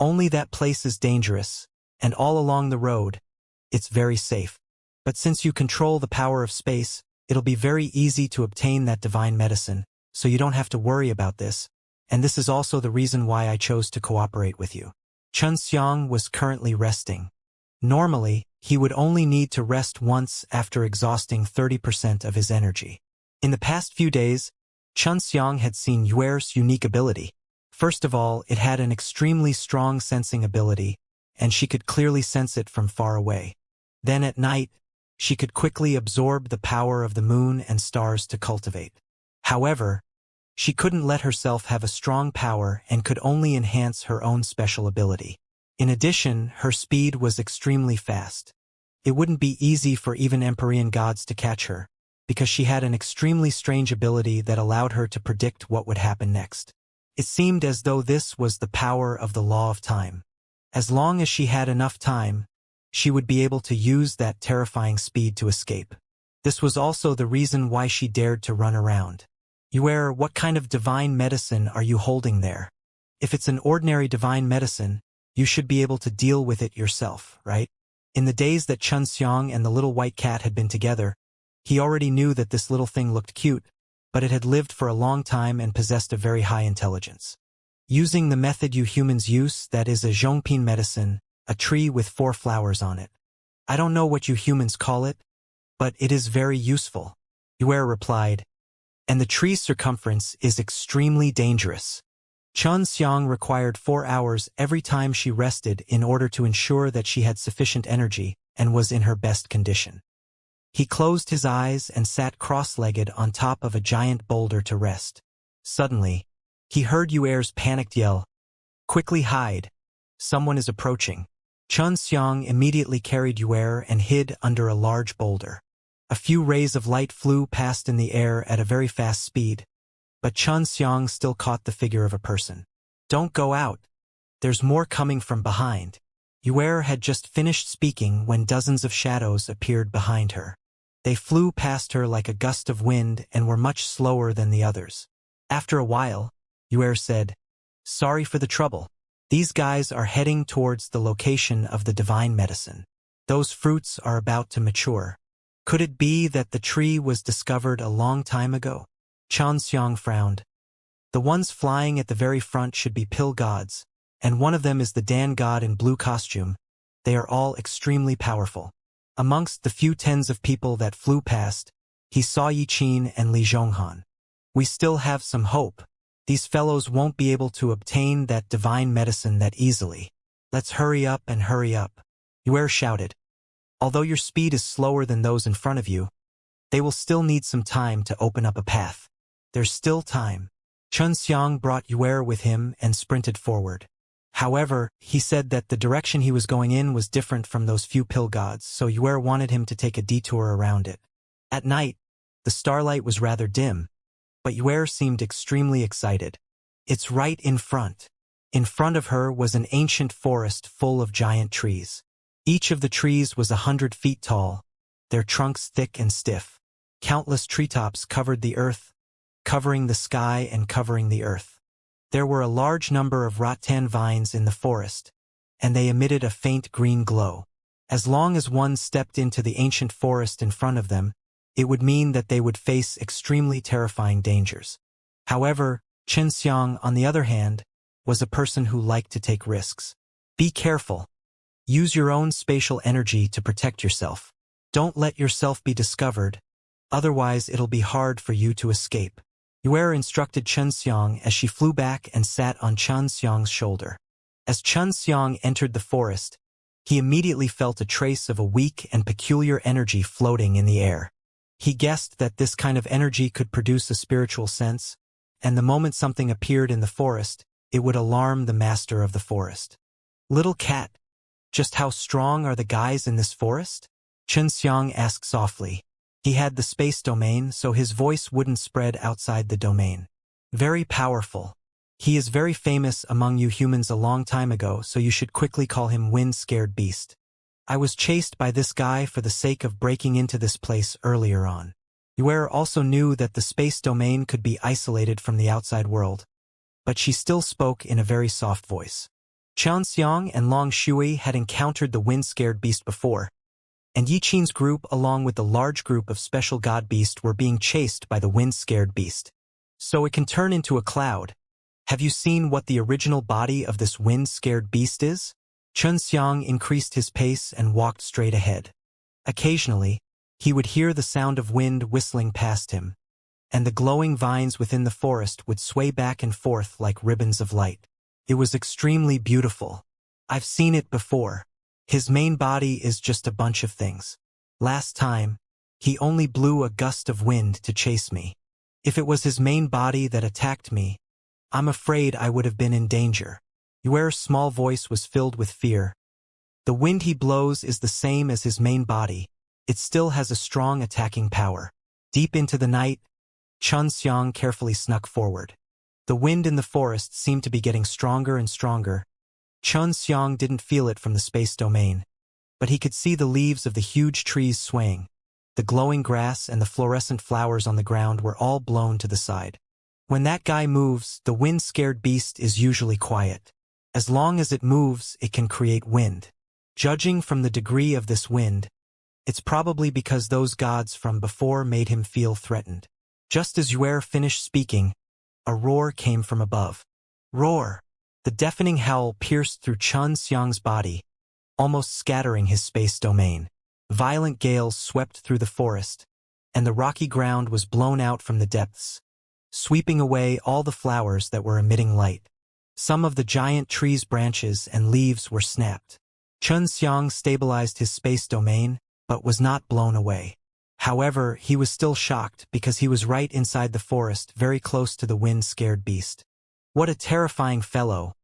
Only that place is dangerous, and all along the road, it's very safe. But since you control the power of space, it'll be very easy to obtain that divine medicine, so you don't have to worry about this. And this is also the reason why I chose to cooperate with you. Xiang was currently resting. Normally, he would only need to rest once after exhausting 30% of his energy. In the past few days, Xiang had seen Yuer's unique ability. First of all, it had an extremely strong sensing ability, and she could clearly sense it from far away. Then at night, she could quickly absorb the power of the moon and stars to cultivate. However, she couldn't let herself have a strong power and could only enhance her own special ability. In addition, her speed was extremely fast. It wouldn't be easy for even Empyrean gods to catch her, because she had an extremely strange ability that allowed her to predict what would happen next. It seemed as though this was the power of the law of time. As long as she had enough time, she would be able to use that terrifying speed to escape. This was also the reason why she dared to run around. Yuer, what kind of divine medicine are you holding there? If it's an ordinary divine medicine, you should be able to deal with it yourself, right? In the days that Xianxia and the little white cat had been together, he already knew that this little thing looked cute, but it had lived for a long time and possessed a very high intelligence. Using the method you humans use, that is a zhongpin medicine, a tree with 4 flowers on it. I don't know what you humans call it, but it is very useful, Yuer replied. And the tree's circumference is extremely dangerous. Xianxia required 4 hours every time she rested in order to ensure that she had sufficient energy and was in her best condition. He closed his eyes and sat cross-legged on top of a giant boulder to rest. Suddenly, he heard Yuer's panicked yell, "Quickly hide! Someone is approaching." Xianxia immediately carried Yuer and hid under a large boulder. A few rays of light flew past in the air at a very fast speed, but Xianxia still caught the figure of a person. "Don't go out. There's more coming from behind." Yuer had just finished speaking when dozens of shadows appeared behind her. They flew past her like a gust of wind and were much slower than the others. After a while, Yuer said, "Sorry for the trouble. These guys are heading towards the location of the divine medicine. Those fruits are about to mature. Could it be that the tree was discovered a long time ago?" Xianxia frowned. "The ones flying at the very front should be pill gods, and one of them is the Dan god in blue costume. They are all extremely powerful." Amongst the few tens of people that flew past, he saw Yiqin and Li Zhonghan. "We still have some hope. These fellows won't be able to obtain that divine medicine that easily. Let's hurry up and hurry up," Yuer shouted. "Although your speed is slower than those in front of you, they will still need some time to open up a path. There's still time." Xianxia brought Yuer with him and sprinted forward. However, he said that the direction he was going in was different from those few pill gods, so Yuer wanted him to take a detour around it. At night, the starlight was rather dim, but Yuer seemed extremely excited. "It's right in front." In front of her was an ancient forest full of giant trees. Each of the trees was 100 feet tall, their trunks thick and stiff. Countless treetops covered the earth, covering the sky and covering the earth. There were a large number of rattan vines in the forest, and they emitted a faint green glow. As long as one stepped into the ancient forest in front of them, it would mean that they would face extremely terrifying dangers. However, Xianxia, on the other hand, was a person who liked to take risks. "Be careful. Use your own spatial energy to protect yourself. Don't let yourself be discovered, otherwise it'll be hard for you to escape." Yuer instructed Xianxia as she flew back and sat on Xianxia's shoulder. As Xianxia entered the forest, he immediately felt a trace of a weak and peculiar energy floating in the air. He guessed that this kind of energy could produce a spiritual sense, and the moment something appeared in the forest, it would alarm the master of the forest. "Little cat, just how strong are the guys in this forest?" Xianxia asked softly. He had the space domain, so his voice wouldn't spread outside the domain. "Very powerful. He is very famous among you humans a long time ago, so you should quickly call him Wind-Scared Beast. I was chased by this guy for the sake of breaking into this place earlier on." Yuer also knew that the space domain could be isolated from the outside world, but she still spoke in a very soft voice. Xianxia and Long Shui had encountered the Wind-Scared Beast before, and Yiqin's group along with the large group of special god beast were being chased by the Wind-Scared Beast. "So it can turn into a cloud. Have you seen what the original body of this Wind-Scared Beast is?" Xianxia increased his pace and walked straight ahead. Occasionally, he would hear the sound of wind whistling past him, and the glowing vines within the forest would sway back and forth like ribbons of light. It was extremely beautiful. "I've seen it before. His main body is just a bunch of things. Last time, he only blew a gust of wind to chase me. If it was his main body that attacked me, I'm afraid I would have been in danger." Yuer's small voice was filled with fear. "The wind he blows is the same as his main body. It still has a strong attacking power." Deep into the night, Xianxia carefully snuck forward. The wind in the forest seemed to be getting stronger and stronger. Xianxia didn't feel it from the space domain, but he could see the leaves of the huge trees swaying. The glowing grass and the fluorescent flowers on the ground were all blown to the side. When that guy moves, the wind-scared beast is usually quiet. As long as it moves, it can create wind. Judging from the degree of this wind, it's probably because those gods from before made him feel threatened. Just as Yuer finished speaking, a roar came from above. Roar! The deafening howl pierced through Xianxia's body, almost scattering his space domain. Violent gales swept through the forest, and the rocky ground was blown out from the depths, sweeping away all the flowers that were emitting light. Some of the giant trees' branches and leaves were snapped. Xianxia stabilized his space domain, but was not blown away. However, he was still shocked because he was right inside the forest, very close to the wind-scared beast. What a terrifying fellow!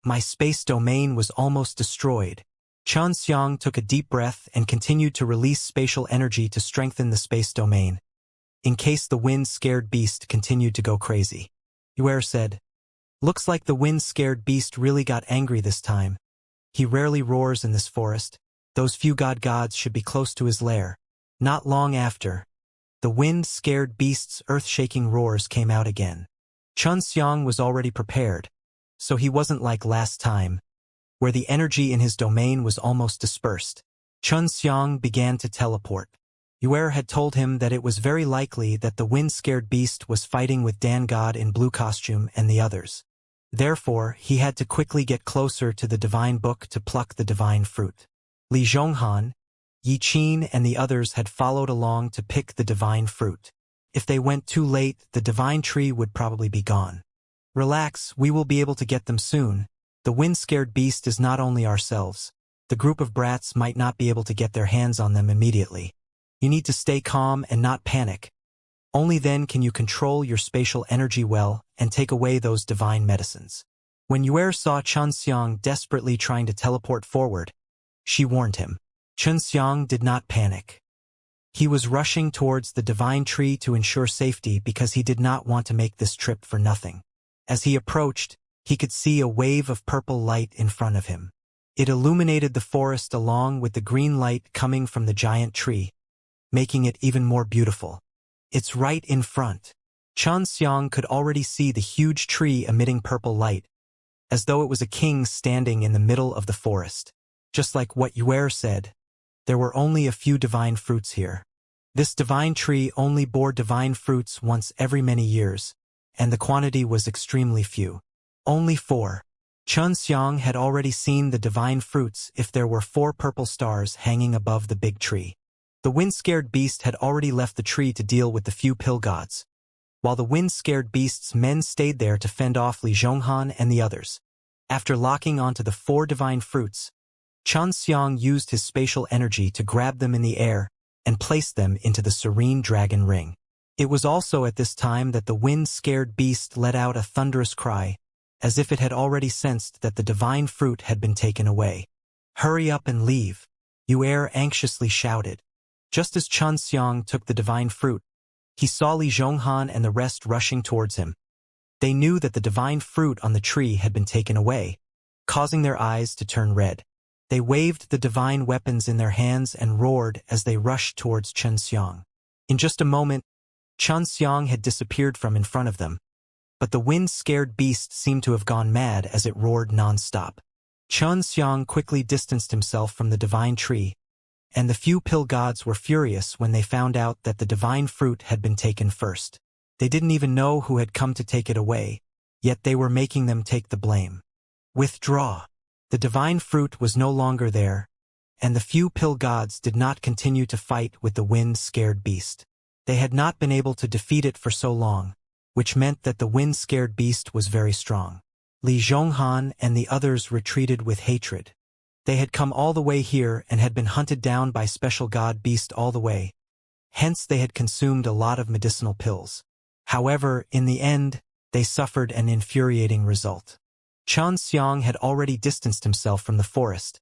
My space domain was almost destroyed. Xianxia took a deep breath and continued to release spatial energy to strengthen the space domain, in case the wind-scared beast continued to go crazy. Yuer said, "Looks like the wind-scared beast really got angry this time. He rarely roars in this forest. Those few gods should be close to his lair." Not long after, the wind-scared beast's earth-shaking roars came out again. Xianxia was already prepared, so he wasn't like last time, where the energy in his domain was almost dispersed. Xianxia began to teleport. Yuer had told him that it was very likely that the wind-scared beast was fighting with Dan God in blue costume and the others. Therefore, he had to quickly get closer to the divine book to pluck the divine fruit. Li Zhonghan, Yi Qin and the others had followed along to pick the divine fruit. If they went too late, the divine tree would probably be gone. "Relax, we will be able to get them soon. The wind-scared beast is not only ourselves. The group of brats might not be able to get their hands on them immediately. You need to stay calm and not panic. Only then can you control your spatial energy well and take away those divine medicines." When Yuer saw Xianxia desperately trying to teleport forward, she warned him. Xianxia did not panic. He was rushing towards the divine tree to ensure safety because he did not want to make this trip for nothing. As he approached, he could see a wave of purple light in front of him. It illuminated the forest along with the green light coming from the giant tree, making it even more beautiful. It's right in front. Xianxia could already see the huge tree emitting purple light, as though it was a king standing in the middle of the forest. Just like what Yuer said, there were only a few divine fruits here. This divine tree only bore divine fruits once every many years, and the quantity was extremely few. Only 4. Xianxia had already seen the divine fruits if there were 4 purple stars hanging above the big tree. The wind-scared beast had already left the tree to deal with the few pill gods, while the wind-scared beast's men stayed there to fend off Li Zhonghan and the others. After locking onto the 4 divine fruits, Xianxia used his spatial energy to grab them in the air and place them into the serene dragon ring. It was also at this time that the wind-scared beast let out a thunderous cry, as if it had already sensed that the divine fruit had been taken away. "Hurry up and leave," Yuer anxiously shouted. Just as Xianxia took the divine fruit, he saw Li Zhonghan and the rest rushing towards him. They knew that the divine fruit on the tree had been taken away, causing their eyes to turn red. They waved the divine weapons in their hands and roared as they rushed towards Xianxia. In just a moment, Xianxia had disappeared from in front of them, but the wind-scared beast seemed to have gone mad as it roared non-stop. Xianxia quickly distanced himself from the divine tree, and the few pill gods were furious when they found out that the divine fruit had been taken first. They didn't even know who had come to take it away, yet they were making them take the blame. Withdraw. The divine fruit was no longer there, and the few pill gods did not continue to fight with the wind-scared beast. They had not been able to defeat it for so long, which meant that the wind-scared beast was very strong. Li Zhonghan and the others retreated with hatred. They had come all the way here and had been hunted down by special god beast all the way. Hence they had consumed a lot of medicinal pills. However, in the end, they suffered an infuriating result. Xianxia had already distanced himself from the forest,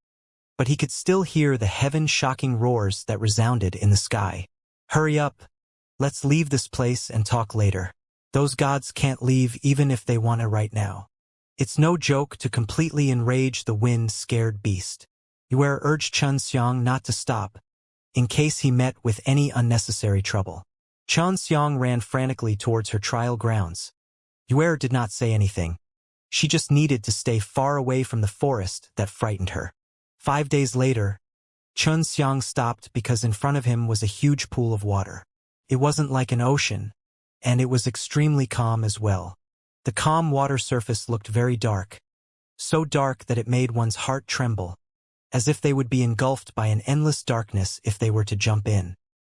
but he could still hear the heaven-shocking roars that resounded in the sky. "Hurry up. Let's leave this place and talk later. Those gods can't leave even if they want to right now. It's no joke to completely enrage the wind-scared beast." Yuer urged Xianxia not to stop, in case he met with any unnecessary trouble. Xianxia ran frantically towards her trial grounds. Yue did not say anything. She just needed to stay far away from the forest that frightened her. 5 days later, Xianxia stopped because in front of him was a huge pool of water. It wasn't like an ocean, and it was extremely calm as well. The calm water surface looked very dark, so dark that it made one's heart tremble, as if they would be engulfed by an endless darkness if they were to jump in.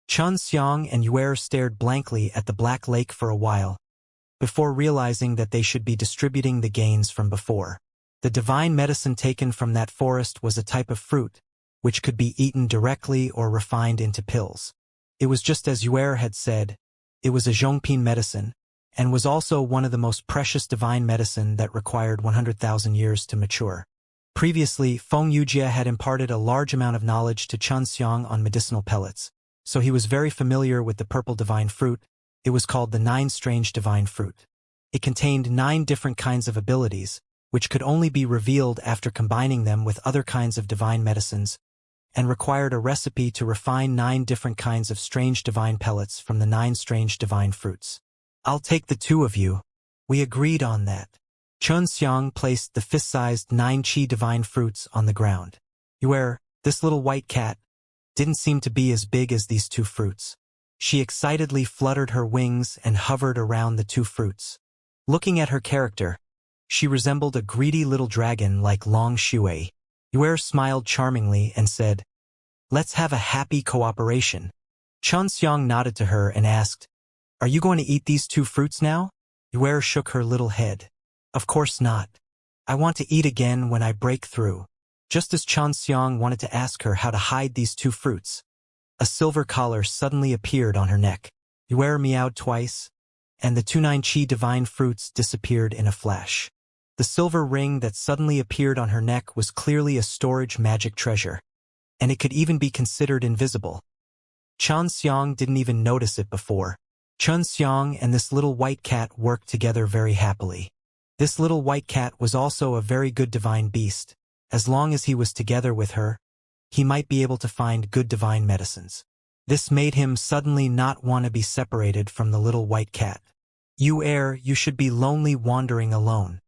Xianxia and Yue stared blankly at the black lake for a while, before realizing that they should be distributing the gains from before. The divine medicine taken from that forest was a type of fruit, which could be eaten directly or refined into pills. It was just as Yue had said, it was a Zhongping medicine, and was also one of the most precious divine medicine that required 100,000 years to mature. Previously, Feng Yujie had imparted a large amount of knowledge to Xianxia on medicinal pellets, so he was very familiar with the purple divine fruit. It was called the 9 strange divine fruit. It contained 9 different kinds of abilities, which could only be revealed after combining them with other kinds of divine medicines, and required a recipe to refine 9 different kinds of strange divine pellets from the 9 strange divine fruits. I'll take the 2 of you. We agreed on that. Xianxia placed the fist-sized 9 qi divine fruits on the ground. Yue, this little white cat, didn't seem to be as big as these 2 fruits. She excitedly fluttered her wings and hovered around the 2 fruits. Looking at her character, she resembled a greedy little dragon like Long Shui. Yue smiled charmingly and said, "Let's have a happy cooperation." Xianxia nodded to her and asked, "Are you going to eat these 2 fruits now?" Yue shook her little head. "Of course not. I want to eat again when I break through." Just as Xianxia wanted to ask her how to hide these 2 fruits, a silver collar suddenly appeared on her neck. Yue meowed twice, and the 2 9 qi divine fruits disappeared in a flash. The silver ring that suddenly appeared on her neck was clearly a storage magic treasure, and it could even be considered invisible. Xianxia didn't even notice it before. Xianxia and this little white cat worked together very happily. This little white cat was also a very good divine beast. As long as he was together with her, he might be able to find good divine medicines. This made him suddenly not want to be separated from the little white cat. You should be lonely wandering alone.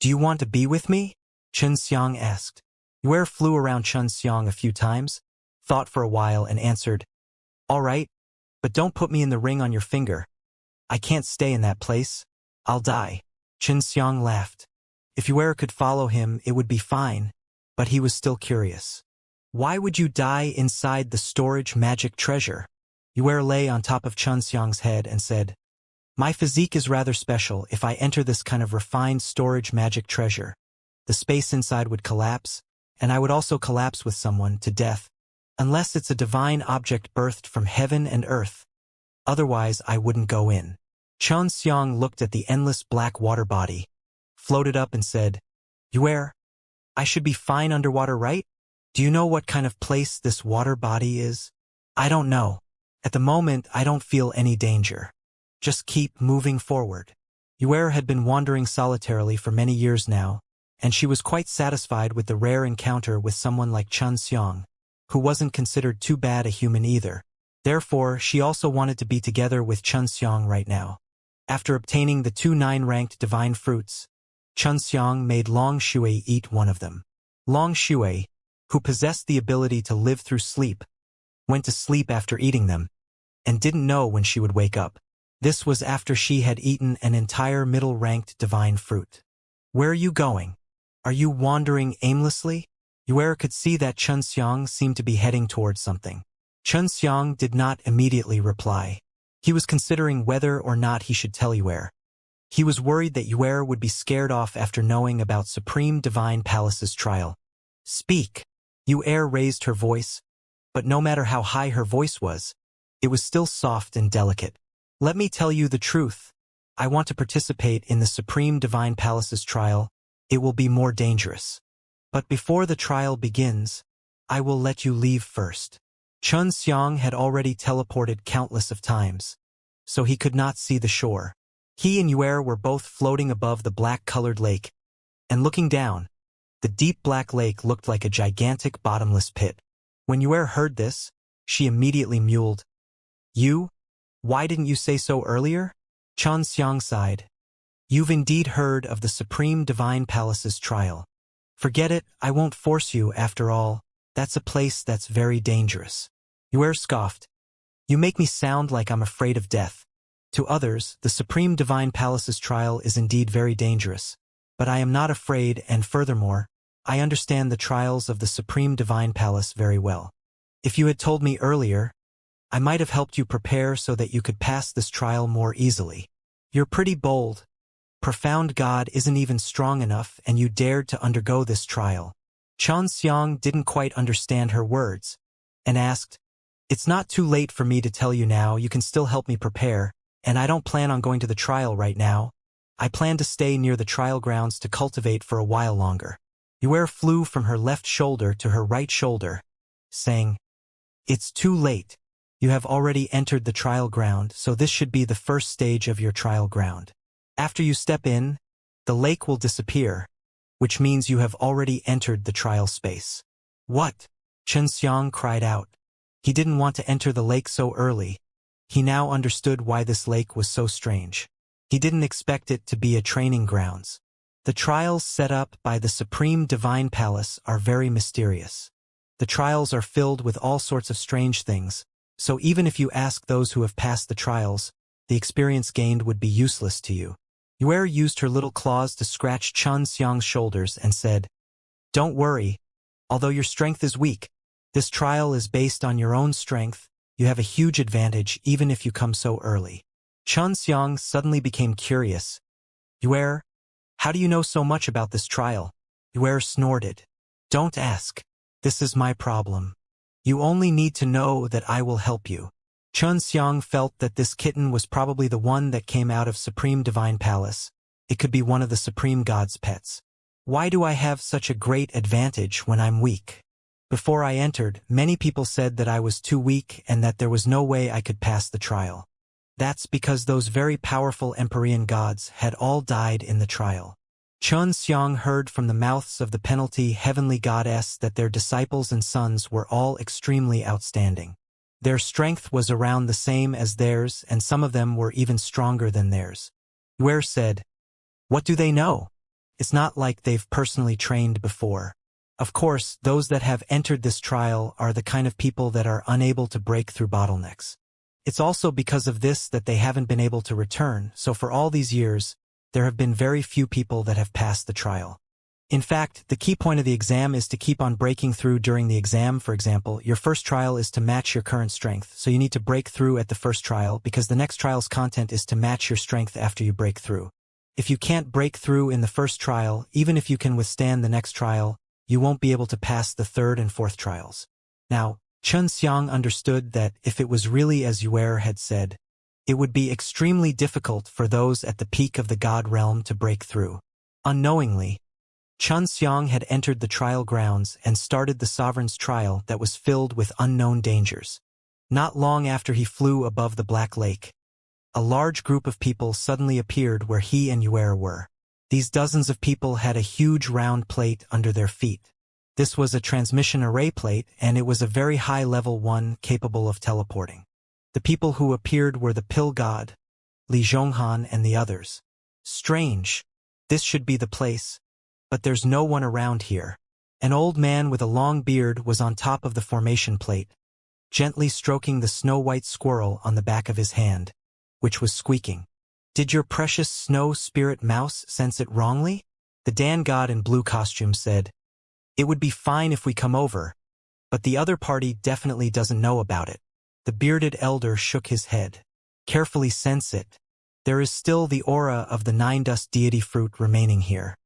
Do you want to be with me?" Xianxia asked. Yue flew around Xianxia a few times, thought for a while and answered, "All right, but don't put me in the ring on your finger. I can't stay in that place. I'll die." Xianxia laughed. If Yue could follow him, it would be fine, but he was still curious. Why would you die inside the storage magic treasure? Yue lay on top of Xianxia's head and said, "My physique is rather special. If I enter this kind of refined storage magic treasure, the space inside would collapse, and I would also collapse with someone to death, unless it's a divine object birthed from heaven and earth. Otherwise, I wouldn't go in." Xianxia looked at the endless black water body, floated up and said, "Yue, I should be fine underwater, right? Do you know what kind of place this water body is?" "I don't know. At the moment, I don't feel any danger. Just keep moving forward." Yue had been wandering solitarily for many years now, and she was quite satisfied with the rare encounter with someone like Xianxia, who wasn't considered too bad a human either. Therefore, she also wanted to be together with Xianxia right now. After obtaining the 2 9-ranked divine fruits, Xianxia made Long Shui eat one of them. Long Shui, who possessed the ability to live through sleep, went to sleep after eating them, and didn't know when she would wake up. This was after she had eaten an entire middle-ranked divine fruit. "Where are you going? Are you wandering aimlessly?" Yue could see that Xianxia seemed to be heading towards something. Xianxia did not immediately reply. He was considering whether or not he should tell Yue. He was worried that Yue would be scared off after knowing about Supreme Divine Palace's trial. "Speak." Yue raised her voice, but no matter how high her voice was, it was still soft and delicate. "Let me tell you the truth. I want to participate in the Supreme Divine Palace's trial. It will be more dangerous. But before the trial begins, I will let you leave first." Xianxia had already teleported countless of times, so he could not see the shore. He and Yue were both floating above the black-colored lake, and looking down, the deep black lake looked like a gigantic bottomless pit. When Yue heard this, She immediately mewed. You? Why didn't you say so earlier? Xianxia sighed. You've indeed heard of the Supreme Divine Palace's trial. Forget it, I won't force you after all. That's a place that's very dangerous. Yue scoffed. You make me sound like I'm afraid of death. To others, the Supreme Divine Palace's trial is indeed very dangerous. But I am not afraid, and furthermore, I understand the trials of the Supreme Divine Palace very well. If you had told me earlier, I might have helped you prepare so that you could pass this trial more easily. You're pretty bold. Profound God isn't even strong enough, and you dared to undergo this trial. Xianxia didn't quite understand her words, and asked, It's not too late for me to tell you now, you can still help me prepare, and I don't plan on going to the trial right now. I plan to stay near the trial grounds to cultivate for a while longer. Yue flew from her left shoulder to her right shoulder, saying, It's too late. You have already entered the trial ground, so this should be the first stage of your trial ground. After you step in, the lake will disappear, which means you have already entered the trial space. What? Xianxia cried out. He didn't want to enter the lake so early. He now understood why this lake was so strange. He didn't expect it to be a training grounds. The trials set up by the Supreme Divine Palace are very mysterious. The trials are filled with all sorts of strange things, so even if you ask those who have passed the trials, the experience gained would be useless to you. Yue used her little claws to scratch Xianxia's shoulders and said, Don't worry. Although your strength is weak, this trial is based on your own strength. You have a huge advantage even if you come so early. Xianxia suddenly became curious. Yue, how do you know so much about this trial? Yue snorted. Don't ask. This is my problem. You only need to know that I will help you. Xianxia felt that this kitten was probably the one that came out of Supreme Divine Palace. It could be one of the Supreme God's pets. Why do I have such a great advantage when I'm weak? Before I entered, many people said that I was too weak and that there was no way I could pass the trial. That's because those very powerful Empyrean gods had all died in the trial. Xianxia heard from the mouths of the penalty heavenly goddess that their disciples and sons were all extremely outstanding. Their strength was around the same as theirs, and some of them were even stronger than theirs. Yue said, What do they know? It's not like they've personally trained before. Of course, those that have entered this trial are the kind of people that are unable to break through bottlenecks. It's also because of this that they haven't been able to return, so for all these years, there have been very few people that have passed the trial. In fact, the key point of the exam is to keep on breaking through during the exam. For example, your first trial is to match your current strength, so you need to break through at the first trial because the next trial's content is to match your strength after you break through. If you can't break through in the first trial, even if you can withstand the next trial, you won't be able to pass the third and fourth trials. Now, Xianxia understood that if it was really as Yue had said, it would be extremely difficult for those at the peak of the God realm to break through. Unknowingly, Xianxia had entered the trial grounds and started the sovereign's trial that was filled with unknown dangers. Not long after he flew above the Black Lake, a large group of people suddenly appeared where he and Yue were. These dozens of people had a huge round plate under their feet. This was a transmission array plate, and it was a very high-level one capable of teleporting. The people who appeared were the Pill God, Li Zhonghan, and the others. Strange. This should be the place. But there's no one around here. An old man with a long beard was on top of the formation plate, gently stroking the snow-white squirrel on the back of his hand, which was squeaking. Did your precious snow spirit mouse sense it wrongly? The Dan God in blue costume said, It would be fine if we come over, but the other party definitely doesn't know about it. The bearded elder shook his head. Carefully sense it. There is still the aura of the nine-dust deity fruit remaining here.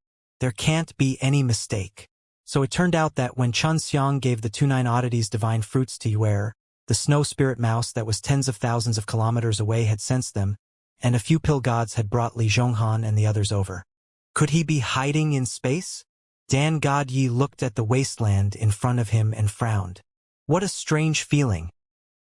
There can't be any mistake. So it turned out that when Xianxia gave the 29 oddities divine fruits to Yue, the snow spirit mouse that was tens of thousands of kilometers away had sensed them, and a few pill gods had brought Li Zhonghan and the others over. Could he be hiding in space? Dan God Yi looked at the wasteland in front of him and frowned. What a strange feeling.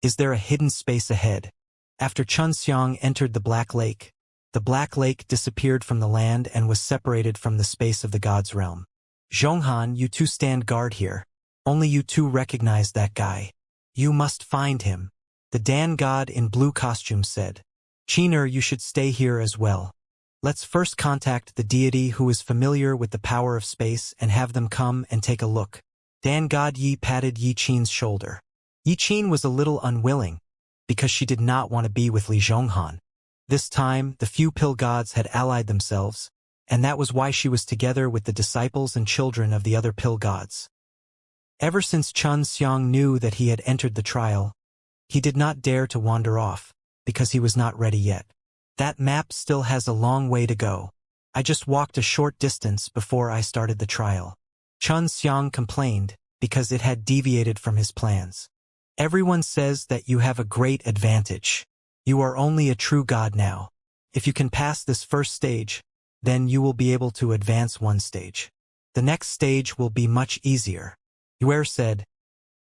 Is there a hidden space ahead? After Xianxia entered the Black Lake disappeared from the land and was separated from the space of the god's realm. Zhonghan, you two stand guard here. Only you two recognize that guy. You must find him. The Dan god in blue costume said. Chiner, you should stay here as well. Let's first contact the deity who is familiar with the power of space and have them come and take a look. Dan god Yi patted Yi Qin's shoulder. Yi Qin was a little unwilling, because she did not want to be with Li Zhonghan. This time, the few pill gods had allied themselves, and that was why she was together with the disciples and children of the other pill gods. Ever since Chun Xiang knew that he had entered the trial, he did not dare to wander off, because he was not ready yet. That map still has a long way to go. I just walked a short distance before I started the trial. Chun Xiang complained, because it had deviated from his plans. Everyone says that you have a great advantage. You are only a true god now. If you can pass this first stage, then you will be able to advance one stage. The next stage will be much easier. Yue said,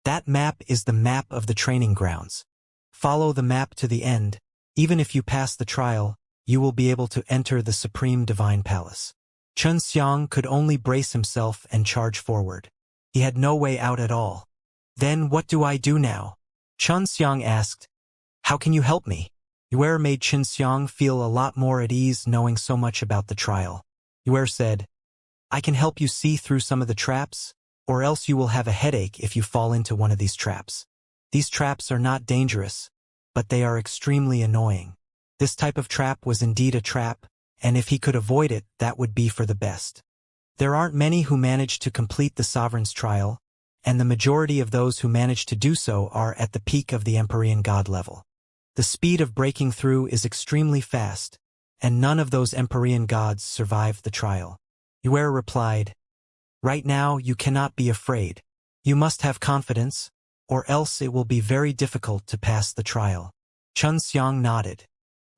that map is the map of the training grounds. Follow the map to the end. Even if you pass the trial, you will be able to enter the Supreme Divine Palace. Chun Xiang could only brace himself and charge forward. He had no way out at all. Then what do I do now? Chun Xiang asked. How can you help me? Yue made Chun Xiang feel a lot more at ease knowing so much about the trial. Yue said, I can help you see through some of the traps, or else you will have a headache if you fall into one of these traps. These traps are not dangerous, but they are extremely annoying. This type of trap was indeed a trap, and if he could avoid it, that would be for the best. There aren't many who manage to complete the Sovereign's trial, and the majority of those who manage to do so are at the peak of the Empyrean God level. The speed of breaking through is extremely fast, and none of those Empyrean gods survived the trial. Yue replied, right now you cannot be afraid. You must have confidence, or else it will be very difficult to pass the trial. Chun Xiang nodded.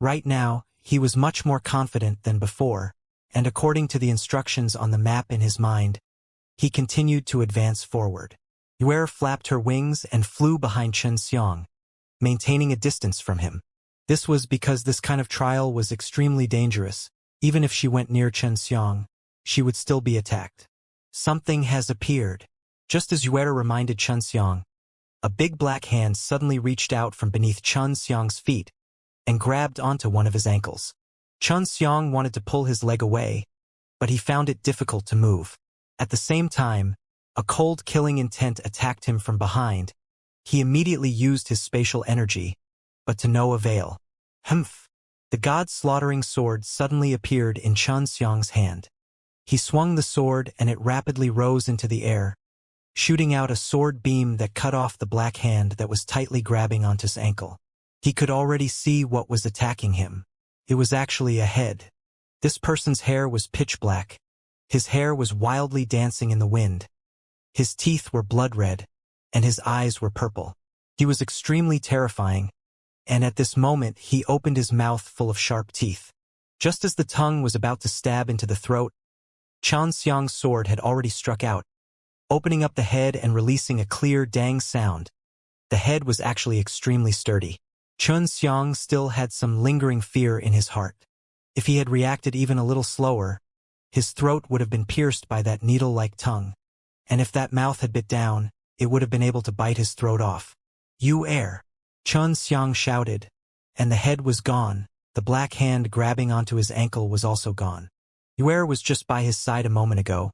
Right now, he was much more confident than before, and according to the instructions on the map in his mind, he continued to advance forward. Yue flapped her wings and flew behind Chun Xiang, maintaining a distance from him. This was because this kind of trial was extremely dangerous. Even if she went near Chun Xiang, she would still be attacked. Something has appeared. Just as Yue reminded Chun Xiang, a big black hand suddenly reached out from beneath Chun Xiang's feet and grabbed onto one of his ankles. Chun Xiang wanted to pull his leg away, but he found it difficult to move. At the same time, a cold killing intent attacked him from behind. He immediately used his spatial energy, but to no avail. Humph! The god's slaughtering sword suddenly appeared in Chun Xiang's hand. He swung the sword and it rapidly rose into the air, shooting out a sword beam that cut off the black hand that was tightly grabbing onto his ankle. He could already see what was attacking him. It was actually a head. This person's hair was pitch black. His hair was wildly dancing in the wind. His teeth were blood red, and his eyes were purple. He was extremely terrifying, and at this moment he opened his mouth full of sharp teeth. Just as the tongue was about to stab into the throat, Chun Xiang's sword had already struck out, opening up the head and releasing a clear dang sound. The head was actually extremely sturdy. Chun Xiang still had some lingering fear in his heart. If he had reacted even a little slower, his throat would have been pierced by that needle-like tongue, and if that mouth had bit down, it would have been able to bite his throat off. You err! Chun Xiang shouted, and the head was gone. The black hand grabbing onto his ankle was also gone. Yue was just by his side a moment ago,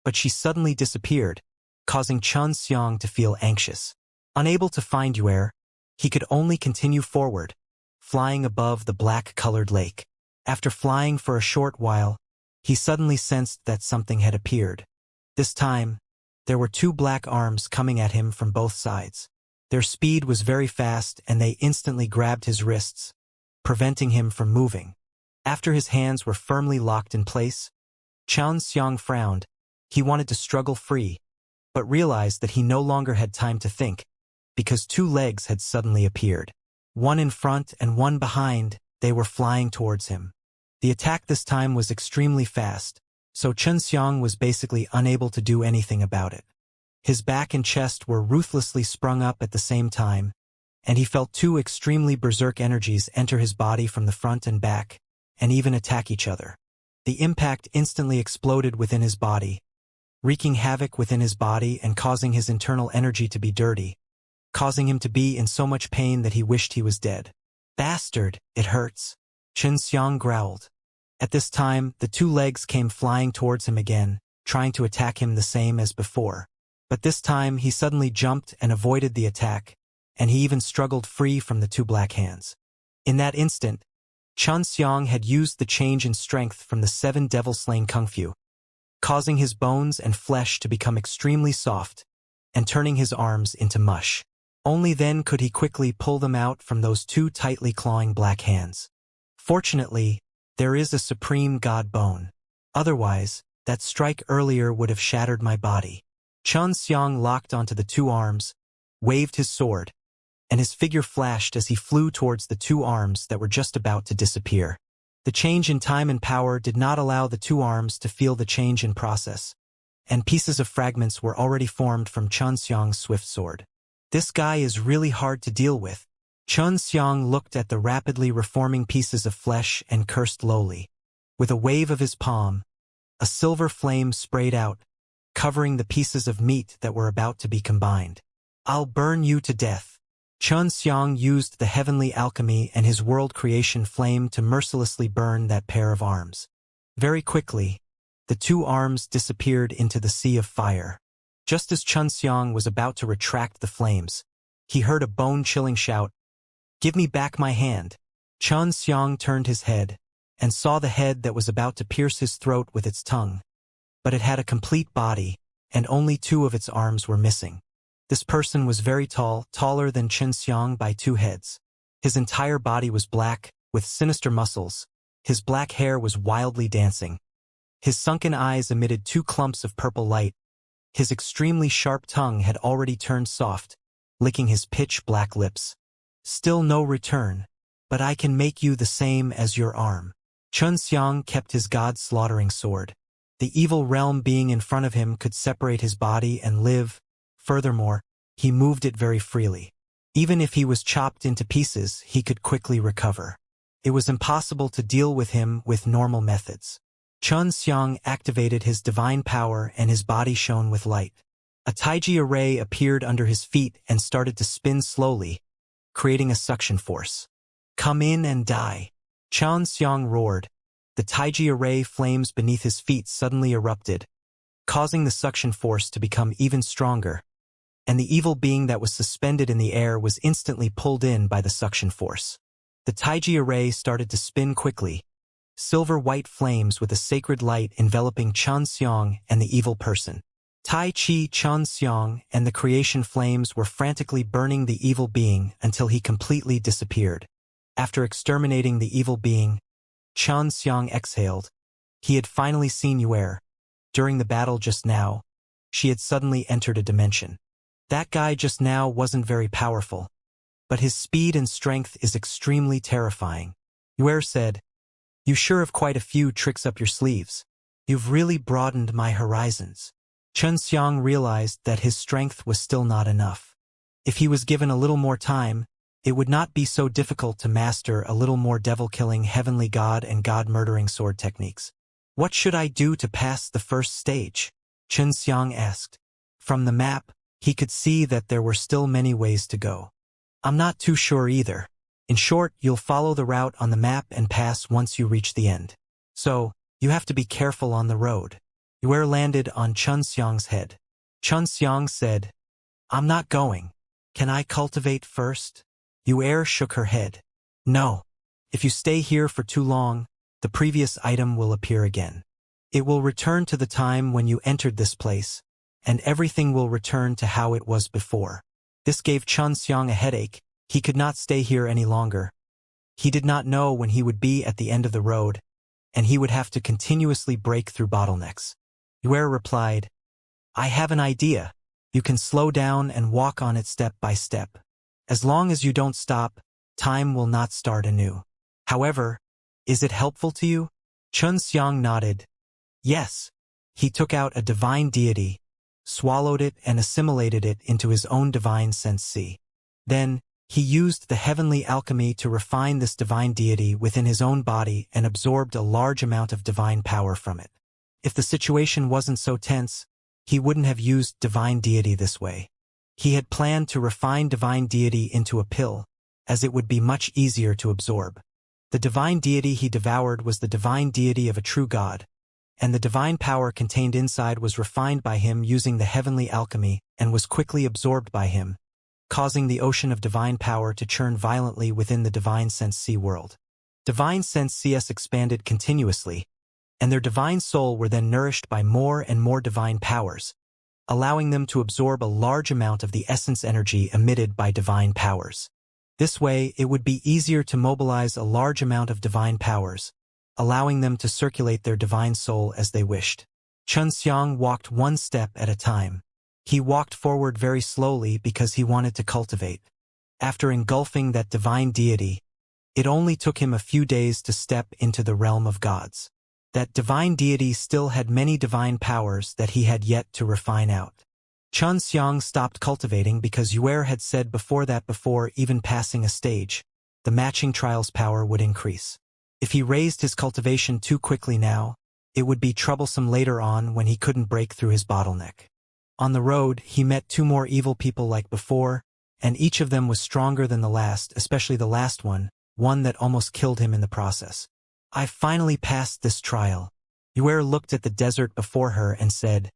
but she suddenly disappeared, causing Chun Xiang to feel anxious. Unable to find Yue, he could only continue forward, flying above the black-colored lake. After flying for a short while, he suddenly sensed that something had appeared. This time, there were two black arms coming at him from both sides. Their speed was very fast and they instantly grabbed his wrists, preventing him from moving. After his hands were firmly locked in place, Chun Xiang frowned. He wanted to struggle free, but realized that he no longer had time to think, because two legs had suddenly appeared. One in front and one behind, they were flying towards him. The attack this time was extremely fast, so Chun Xiang was basically unable to do anything about it. His back and chest were ruthlessly sprung up at the same time, and he felt two extremely berserk energies enter his body from the front and back, and even attack each other. The impact instantly exploded within his body, wreaking havoc within his body and causing his internal energy to be dirty. causing him to be in so much pain that he wished he was dead. "Bastard, it hurts," Xianxia growled. At this time, the two legs came flying towards him again, trying to attack him the same as before. But this time he suddenly jumped and avoided the attack, and he even struggled free from the two black hands. In that instant, Xianxia had used the change in strength from the 7 devil-slain kung fu, causing his bones and flesh to become extremely soft and turning his arms into mush. Only then could he quickly pull them out from those two tightly clawing black hands. Fortunately, there is a supreme god bone. Otherwise, that strike earlier would have shattered my body. Xianxia locked onto the two arms, waved his sword, and his figure flashed as he flew towards the two arms that were just about to disappear. The change in time and power did not allow the two arms to feel the change in process, and pieces of fragments were already formed from Xianxia's swift sword. This guy is really hard to deal with. Xianxia looked at the rapidly reforming pieces of flesh and cursed lowly. With a wave of his palm, a silver flame sprayed out, covering the pieces of meat that were about to be combined. "I'll burn you to death." Xianxia used the heavenly alchemy and his world creation flame to mercilessly burn that pair of arms. Very quickly, the two arms disappeared into the sea of fire. Just as Xianxia was about to retract the flames, he heard a bone-chilling shout, "Give me back my hand." Xianxia turned his head and saw the head that was about to pierce his throat with its tongue. But it had a complete body, and only 2 of its arms were missing. This person was very tall, taller than Xianxia by 2 heads. His entire body was black, with sinister muscles. His black hair was wildly dancing. His sunken eyes emitted 2 clumps of purple light. His extremely sharp tongue had already turned soft, licking his pitch-black lips. "Still no return, but I can make you the same as your arm." Xianxia kept his god-slaughtering sword. The evil realm being in front of him could separate his body and live. Furthermore, he moved it very freely. Even if he was chopped into pieces, he could quickly recover. It was impossible to deal with him with normal methods. Xianxia activated his divine power and his body shone with light. A taiji array appeared under his feet and started to spin slowly, creating a suction force. "Come in and die," Xianxia roared. The taiji array flames beneath his feet suddenly erupted, causing the suction force to become even stronger, and the evil being that was suspended in the air was instantly pulled in by the suction force. The taiji array started to spin quickly, silver-white flames with a sacred light enveloping Xianxia and the evil person. Tai Chi Xianxia and the creation flames were frantically burning the evil being until he completely disappeared. After exterminating the evil being, Xianxia exhaled. He had finally seen Yuer. During the battle just now, she had suddenly entered a dimension. That guy just now wasn't very powerful, but his speed and strength is extremely terrifying. Yuer said, "You sure have quite a few tricks up your sleeves. You've really broadened my horizons." Xianxia realized that his strength was still not enough. If he was given a little more time, it would not be so difficult to master a little more devil-killing heavenly god and god-murdering sword techniques. "What should I do to pass the first stage?" Xianxia asked. From the map, he could see that there were still many ways to go. "I'm not too sure either. In short, you'll follow the route on the map and pass once you reach the end. So, you have to be careful on the road." Yuer landed on Xianxia's head. Xianxia said, "I'm not going. Can I cultivate first?" Yuer shook her head. "No. If you stay here for too long, the previous item will appear again. It will return to the time when you entered this place, and everything will return to how it was before." This gave Xianxia a headache. He could not stay here any longer. He did not know when he would be at the end of the road, and he would have to continuously break through bottlenecks. Yuer replied, "I have an idea. You can slow down and walk on it step by step. As long as you don't stop, time will not start anew. However, is it helpful to you?" Xianxia nodded. Yes. He took out a divine deity, swallowed it and assimilated it into his own divine sense. Then, he used the heavenly alchemy to refine this divine deity within his own body and absorbed a large amount of divine power from it. If the situation wasn't so tense, he wouldn't have used divine deity this way. He had planned to refine divine deity into a pill, as it would be much easier to absorb. The divine deity he devoured was the divine deity of a true god, and the divine power contained inside was refined by him using the heavenly alchemy and was quickly absorbed by him, causing the ocean of divine power to churn violently within the divine sense C world. Divine sense CS expanded continuously, and their divine soul were then nourished by more and more divine powers, allowing them to absorb a large amount of the essence energy emitted by divine powers. This way, it would be easier to mobilize a large amount of divine powers, allowing them to circulate their divine soul as they wished. Xianxia walked one step at a time. He walked forward very slowly because he wanted to cultivate. After engulfing that divine deity, it only took him a few days to step into the realm of gods. That divine deity still had many divine powers that he had yet to refine out. Xianxia stopped cultivating because Yuer had said before even passing a stage, the matching trial's power would increase. If he raised his cultivation too quickly now, it would be troublesome later on when he couldn't break through his bottleneck. On the road, he met two more evil people like before, and each of them was stronger than the last, especially the last one that almost killed him in the process. I finally passed this trial. Yuer looked at the desert before her and said,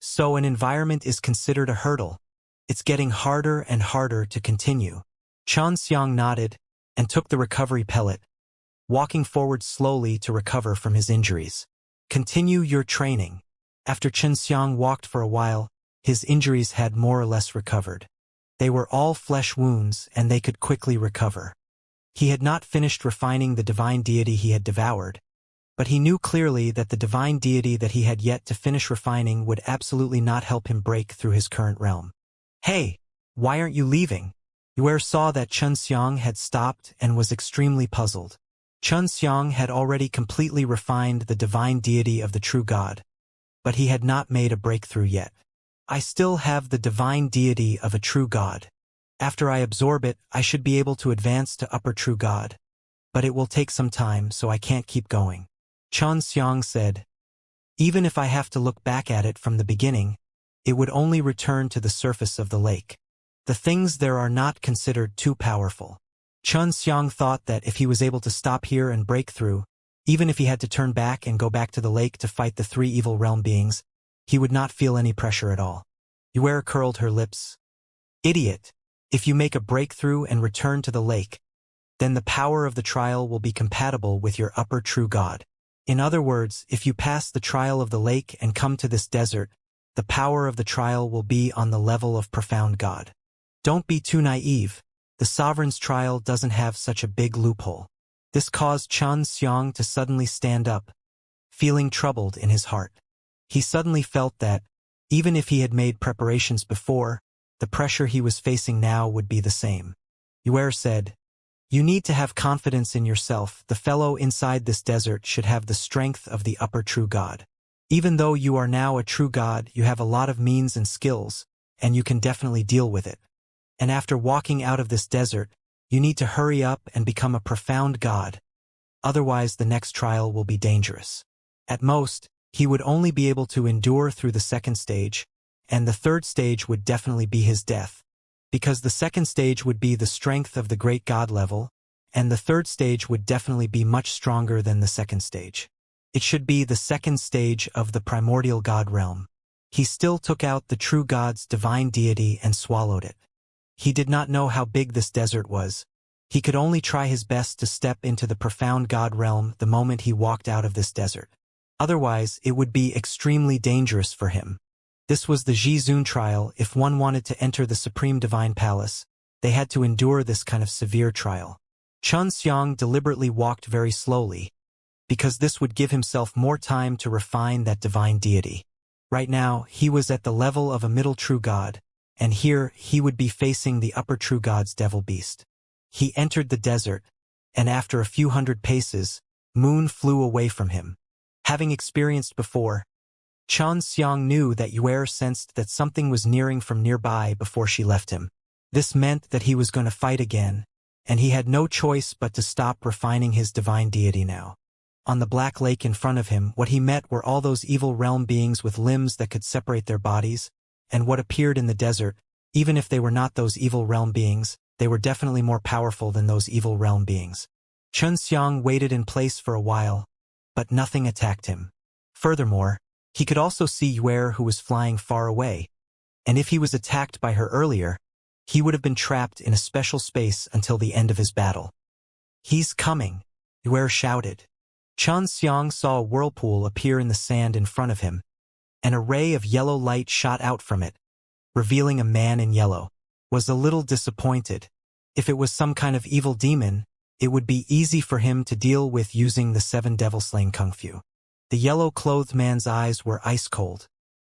"So an environment is considered a hurdle. It's getting harder and harder to continue." Xianxia nodded and took the recovery pellet, walking forward slowly to recover from his injuries. Continue your training. After Xianxia walked for a while, his injuries had more or less recovered. They were all flesh wounds and they could quickly recover. He had not finished refining the divine deity he had devoured, but he knew clearly that the divine deity that he had yet to finish refining would absolutely not help him break through his current realm. "Hey, why aren't you leaving?" Yuer saw that Xianxia had stopped and was extremely puzzled. Xianxia had already completely refined the divine deity of the true god, but he had not made a breakthrough yet. "I still have the divine deity of a true god. After I absorb it, I should be able to advance to upper true god. But it will take some time, so I can't keep going." Xianxia said, "Even if I have to look back at it from the beginning, it would only return to the surface of the lake. The things there are not considered too powerful." Xianxia thought that if he was able to stop here and break through, even if he had to turn back and go back to the lake to fight the three evil realm beings, he would not feel any pressure at all. Yuer curled her lips. "Idiot! If you make a breakthrough and return to the lake, then the power of the trial will be compatible with your upper true god. In other words, if you pass the trial of the lake and come to this desert, the power of the trial will be on the level of profound god. Don't be too naive. The sovereign's trial doesn't have such a big loophole." This caused Xianxia to suddenly stand up, feeling troubled in his heart. He suddenly felt that, even if he had made preparations before, the pressure he was facing now would be the same. Yuer said, "You need to have confidence in yourself. The fellow inside this desert should have the strength of the upper true god. Even though you are now a true god, you have a lot of means and skills, and you can definitely deal with it. And after walking out of this desert, you need to hurry up and become a profound god. Otherwise, the next trial will be dangerous." At most, he would only be able to endure through the second stage, and the third stage would definitely be his death, because the second stage would be the strength of the great god level, and the third stage would definitely be much stronger than the second stage. It should be the second stage of the primordial god realm. He still took out the true god's divine deity and swallowed it. He did not know how big this desert was. He could only try his best to step into the profound god realm the moment he walked out of this desert. Otherwise, it would be extremely dangerous for him. This was the Zhizun trial. If one wanted to enter the Supreme Divine Palace, they had to endure this kind of severe trial. Xianxia deliberately walked very slowly, because this would give himself more time to refine that divine deity. Right now, he was at the level of a middle true god, and here he would be facing the upper true god's devil beast. He entered the desert, and after a few hundred paces, Moon flew away from him. Having experienced before, Xianxia knew that Yuer sensed that something was nearing from nearby before she left him. This meant that he was going to fight again, and he had no choice but to stop refining his divine deity now. On the black lake in front of him, what he met were all those evil realm beings with limbs that could separate their bodies, and what appeared in the desert, Even if they were not those evil realm beings, they were definitely more powerful than those evil realm beings. Xianxia waited in place for a while, but nothing attacked him. Furthermore, he could also see Yue who was flying far away, and if he was attacked by her earlier, he would have been trapped in a special space until the end of his battle. "He's coming," Yue shouted. Xianxia saw a whirlpool appear in the sand in front of him, and a ray of yellow light shot out from it, revealing a man in yellow. Was a little disappointed. If it was some kind of evil demon, it would be easy for him to deal with using the 7 devil-slaying kung fu. The yellow-clothed man's eyes were ice-cold.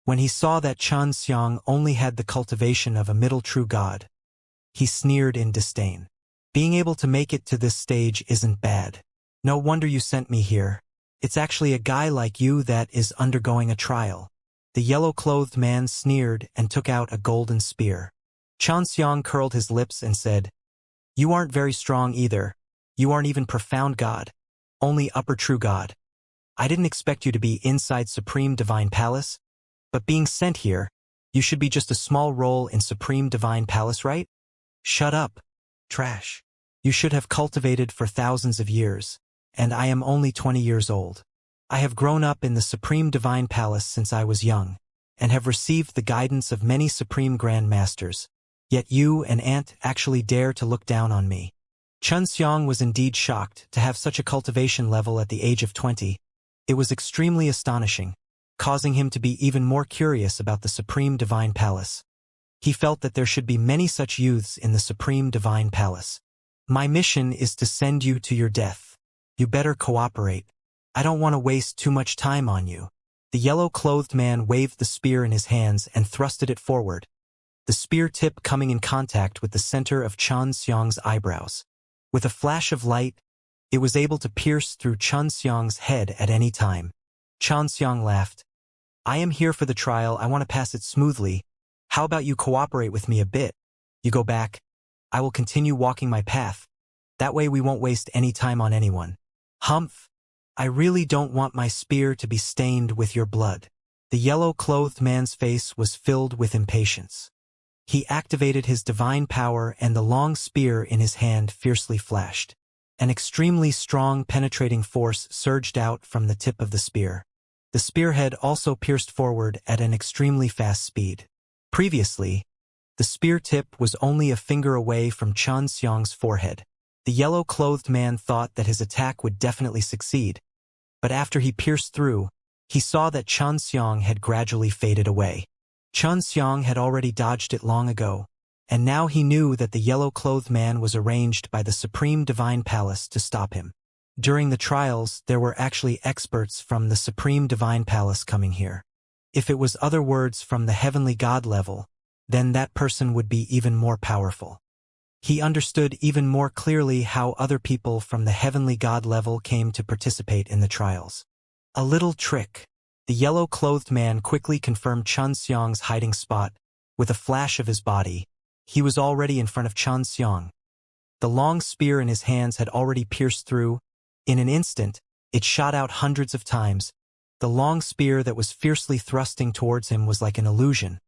When he saw that Xianxia only had the cultivation of a middle true god, he sneered in disdain. "Being able to make it to this stage isn't bad. No wonder you sent me here. It's actually a guy like you that is undergoing a trial." The yellow-clothed man sneered and took out a golden spear. Xianxia curled his lips and said, "You aren't very strong either. You aren't even profound god. Only upper true god. I didn't expect you to be inside Supreme Divine Palace, but being sent here, you should be just a small role in Supreme Divine Palace, right? Shut up. Trash. You should have cultivated for thousands of years, and I am only 20 years old. I have grown up in the Supreme Divine Palace since I was young, and have received the guidance of many Supreme Grand Masters. Yet you, an ant, actually dare to look down on me." Xianxia was indeed shocked to have such a cultivation level at the age of 20. It was extremely astonishing, causing him to be even more curious about the Supreme Divine Palace. He felt that there should be many such youths in the Supreme Divine Palace. "My mission is to send you to your death. You better cooperate. I don't want to waste too much time on you." The yellow-clothed man waved the spear in his hands and thrusted it forward, the spear tip coming in contact with the center of Xianxia's eyebrows. With a flash of light, it was able to pierce through Xianxia's head at any time. Xianxia laughed. "I am here for the trial. I want to pass it smoothly. How about you cooperate with me a bit? You go back. I will continue walking my path. That way we won't waste any time on anyone." "Humph. I really don't want my spear to be stained with your blood." The yellow-clothed man's face was filled with impatience. He activated his divine power and the long spear in his hand fiercely flashed. An extremely strong penetrating force surged out from the tip of the spear. The spearhead also pierced forward at an extremely fast speed. Previously, the spear tip was only a finger away from Xianxia's forehead. The yellow-clothed man thought that his attack would definitely succeed, but after he pierced through, he saw that Xianxia had gradually faded away. Xianxia had already dodged it long ago, and now he knew that the yellow-clothed man was arranged by the Supreme Divine Palace to stop him. During the trials, there were actually experts from the Supreme Divine Palace coming here. If it was other words from the Heavenly God level, then that person would be even more powerful. He understood even more clearly how other people from the Heavenly God level came to participate in the trials. A little trick. The yellow-clothed man quickly confirmed Xianxia's hiding spot. With a flash of his body, he was already in front of Xianxia. The long spear in his hands had already pierced through. In an instant, it shot out hundreds of times. The long spear that was fiercely thrusting towards him was like an illusion.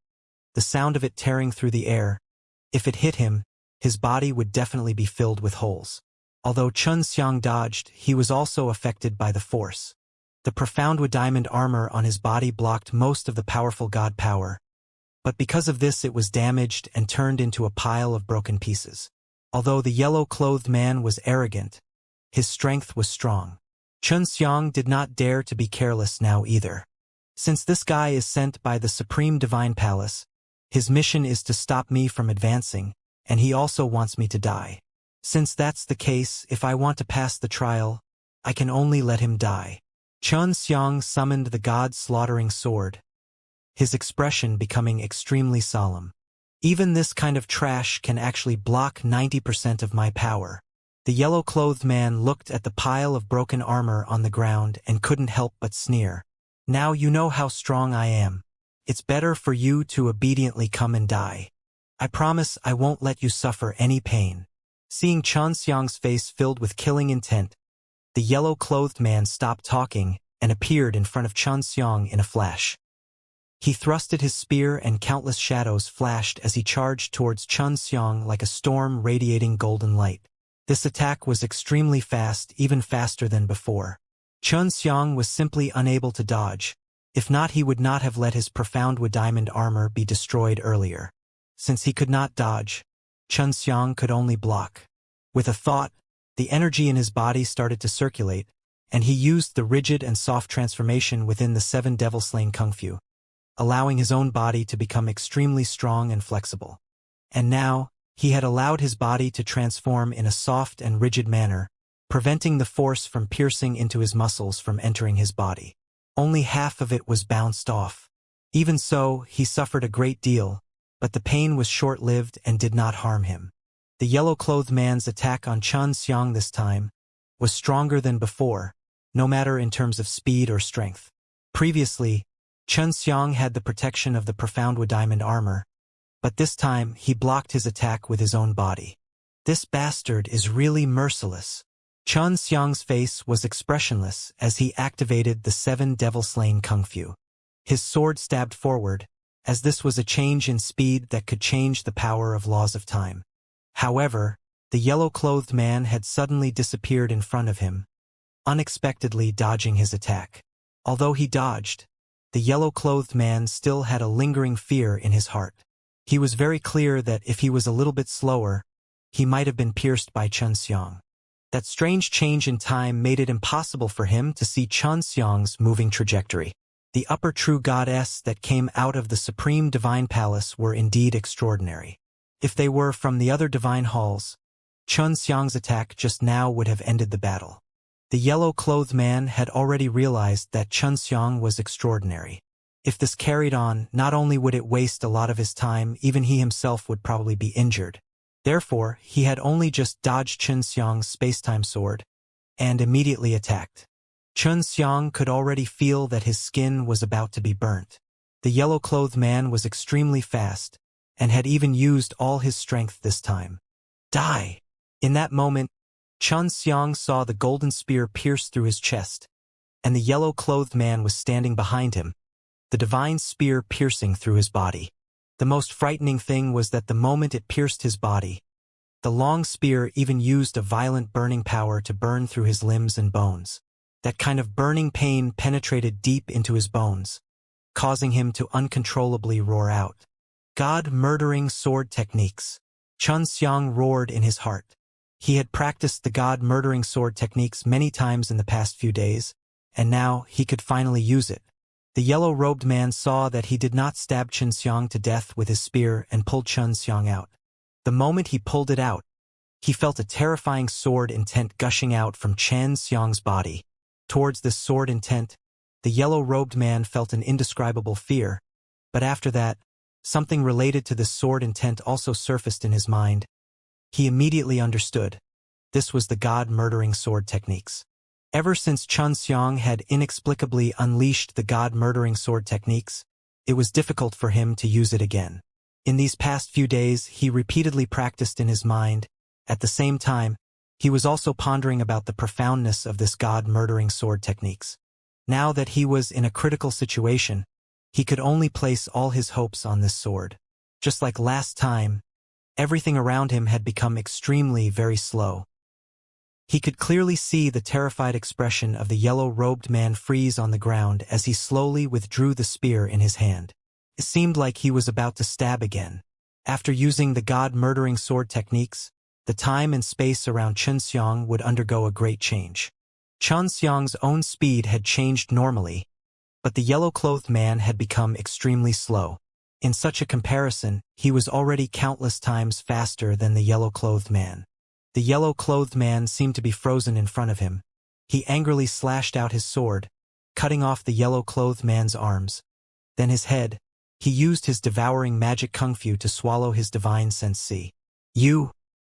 The sound of it tearing through the air. If it hit him, his body would definitely be filled with holes. Although Xianxia dodged, he was also affected by the force. The profound wood diamond armor on his body blocked most of the powerful god power, but because of this it was damaged and turned into a pile of broken pieces. Although the yellow-clothed man was arrogant, his strength was strong. Xianxia did not dare to be careless now either. Since this guy is sent by the Supreme Divine Palace, his mission is to stop me from advancing, and he also wants me to die. Since that's the case, if I want to pass the trial, I can only let him die. Xianxia summoned the god-slaughtering sword, his expression becoming extremely solemn. "Even this kind of trash can actually block 90% of my power." The yellow-clothed man looked at the pile of broken armor on the ground and couldn't help but sneer. "Now you know how strong I am. It's better for you to obediently come and die. I promise I won't let you suffer any pain." Seeing Xianxia's face filled with killing intent, the yellow-clothed man stopped talking and appeared in front of Xianxia in a flash. He thrusted his spear and countless shadows flashed as he charged towards Xianxia like a storm radiating golden light. This attack was extremely fast, even faster than before. Xianxia was simply unable to dodge. If not, he would not have let his profound wood diamond armor be destroyed earlier. Since he could not dodge, Xianxia could only block. With a thought, the energy in his body started to circulate, and he used the rigid and soft transformation within the 7 devil-slain kung fu, allowing his own body to become extremely strong and flexible. And now, he had allowed his body to transform in a soft and rigid manner, preventing the force from piercing into his muscles from entering his body. Only half of it was bounced off. Even so, he suffered a great deal, but the pain was short-lived and did not harm him. The yellow-clothed man's attack on Xianxia this time was stronger than before, no matter in terms of speed or strength. Previously, Xianxia had the protection of the profound wood diamond armor, but this time he blocked his attack with his own body. This bastard is really merciless. Xianxia's face was expressionless as he activated the 7 devil-slain kung fu. His sword stabbed forward, as this was a change in speed that could change the power of laws of time. However, the yellow-clothed man had suddenly disappeared in front of him, unexpectedly dodging his attack. Although he dodged, the yellow-clothed man still had a lingering fear in his heart. He was very clear that if he was a little bit slower, he might have been pierced by Xianxia. That strange change in time made it impossible for him to see Xianxia's moving trajectory. The upper true goddess that came out of the supreme divine palace were indeed extraordinary. If they were from the other divine halls, Xianxia's attack just now would have ended the battle. The yellow-clothed man had already realized that Xianxia was extraordinary. If this carried on, not only would it waste a lot of his time, even he himself would probably be injured. Therefore, he had only just dodged Xianxia's space-time sword, and immediately attacked. Xianxia could already feel that his skin was about to be burnt. The yellow-clothed man was extremely fast, and had even used all his strength this time. Die! In that moment, Xianxia saw the golden spear pierce through his chest, and the yellow-clothed man was standing behind him, the divine spear piercing through his body. The most frightening thing was that the moment it pierced his body, the long spear even used a violent burning power to burn through his limbs and bones. That kind of burning pain penetrated deep into his bones, causing him to uncontrollably roar out. God-murdering sword techniques. Xianxia roared in his heart. He had practiced the god-murdering sword techniques many times in the past few days, and now he could finally use it. The yellow-robed man saw that he did not stab Xianxia to death with his spear and pulled Xianxia out. The moment he pulled it out, he felt a terrifying sword intent gushing out from Xianxia's body. Towards this sword intent, the yellow-robed man felt an indescribable fear, but after that, something related to this sword intent also surfaced in his mind. He immediately understood. This was the god-murdering sword techniques. Ever since Xianxia had inexplicably unleashed the god-murdering sword techniques, it was difficult for him to use it again. In these past few days, he repeatedly practiced in his mind. At the same time, he was also pondering about the profoundness of this god-murdering sword techniques. Now that he was in a critical situation, he could only place all his hopes on this sword. Just like last time, everything around him had become extremely very slow. He could clearly see the terrified expression of the yellow-robed man freeze on the ground as he slowly withdrew the spear in his hand. It seemed like he was about to stab again. After using the god-murdering sword techniques, the time and space around Xianxia would undergo a great change. Xianxia's own speed had changed normally, but the yellow-clothed man had become extremely slow. In such a comparison, he was already countless times faster than the yellow-clothed man. The yellow-clothed man seemed to be frozen in front of him. He angrily slashed out his sword, cutting off the yellow-clothed man's arms. Then his head, he used his devouring magic kung fu to swallow his divine sense C. You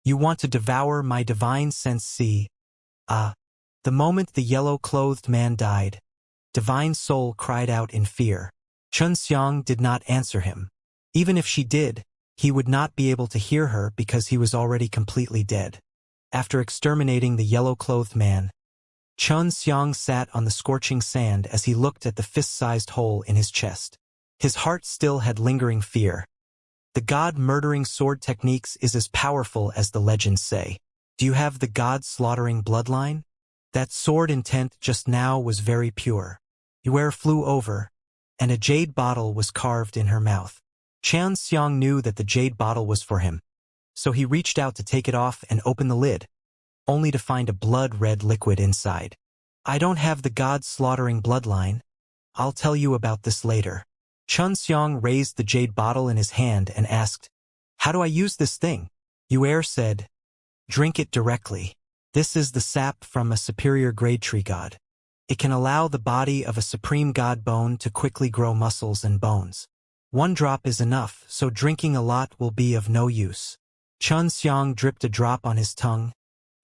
want to devour my divine sense C? The moment the yellow-clothed man died, Divine Soul cried out in fear. Xianxia did not answer him. Even if she did, he would not be able to hear her because he was already completely dead. After exterminating the yellow-clothed man, Xianxia sat on the scorching sand as he looked at the fist-sized hole in his chest. His heart still had lingering fear. The god-murdering sword techniques is as powerful as the legends say. Do you have the god-slaughtering bloodline? That sword intent just now was very pure. Xianxia flew over, and a jade bottle was carved in her mouth. Xianxia knew that the jade bottle was for him, so he reached out to take it off and open the lid, only to find a blood-red liquid inside. I don't have the god-slaughtering bloodline. I'll tell you about this later. Xianxia raised the jade bottle in his hand and asked, "How do I use this thing?" Xianxia said, "Drink it directly. This is the sap from a superior grade tree god. It can allow the body of a supreme god bone to quickly grow muscles and bones. One drop is enough, so drinking a lot will be of no use." Xianxia dripped a drop on his tongue,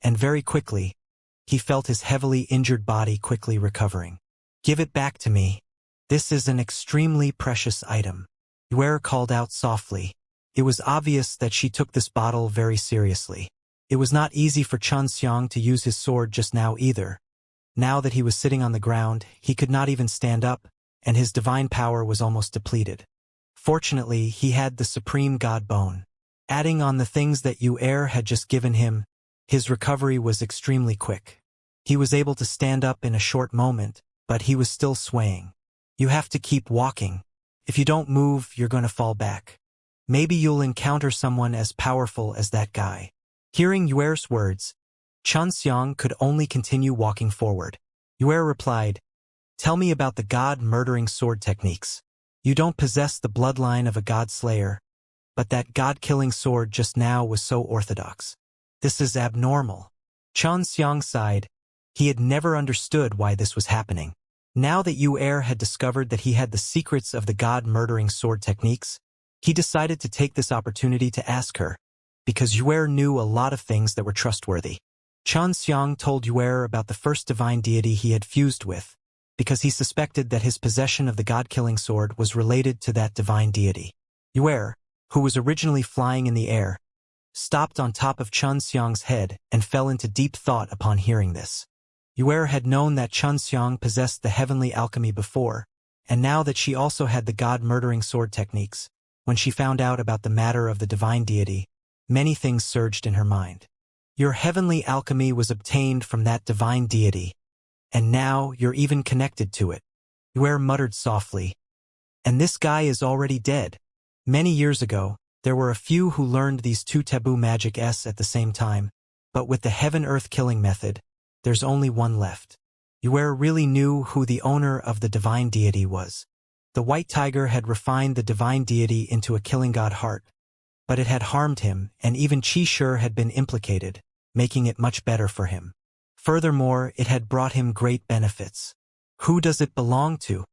and very quickly, he felt his heavily injured body quickly recovering. "Give it back to me. This is an extremely precious item," Xianxia called out softly. It was obvious that she took this bottle very seriously. It was not easy for Xianxia to use his sword just now either. Now that he was sitting on the ground, he could not even stand up, and his divine power was almost depleted. Fortunately, he had the supreme god bone. Adding on the things that Xianxia had just given him, his recovery was extremely quick. He was able to stand up in a short moment, but he was still swaying. "You have to keep walking. If you don't move, you're going to fall back. Maybe you'll encounter someone as powerful as that guy." Hearing Xianxia's words, Xianxia could only continue walking forward. Xianxia replied, "Tell me about the god-murdering sword techniques. You don't possess the bloodline of a god-slayer, but that god-killing sword just now was so orthodox. This is abnormal." Xianxia sighed. He had never understood why this was happening. Now that Xianxia had discovered that he had the secrets of the god-murdering sword techniques, he decided to take this opportunity to ask her, because Xianxia knew a lot of things that were trustworthy. Xianxia told Xianxia about the first divine deity he had fused with, because he suspected that his possession of the god-killing sword was related to that divine deity. Xianxia, who was originally flying in the air, stopped on top of Xianxia's head and fell into deep thought upon hearing this. Xianxia had known that Xianxia possessed the heavenly alchemy before, and now that she also had the god-murdering sword techniques, when she found out about the matter of the divine deity, many things surged in her mind. "Your heavenly alchemy was obtained from that divine deity, and now you're even connected to it," Xianxia muttered softly. "And this guy is already dead. Many years ago, there were a few who learned these two taboo magics at the same time, but with the heaven-earth killing method, there's only one left." Xianxia really knew who the owner of the divine deity was. The white tiger had refined the divine deity into a killing god heart, but it had harmed him, and even Qi had been implicated, making it much better for him. Furthermore, it had brought him great benefits. Who does it belong to?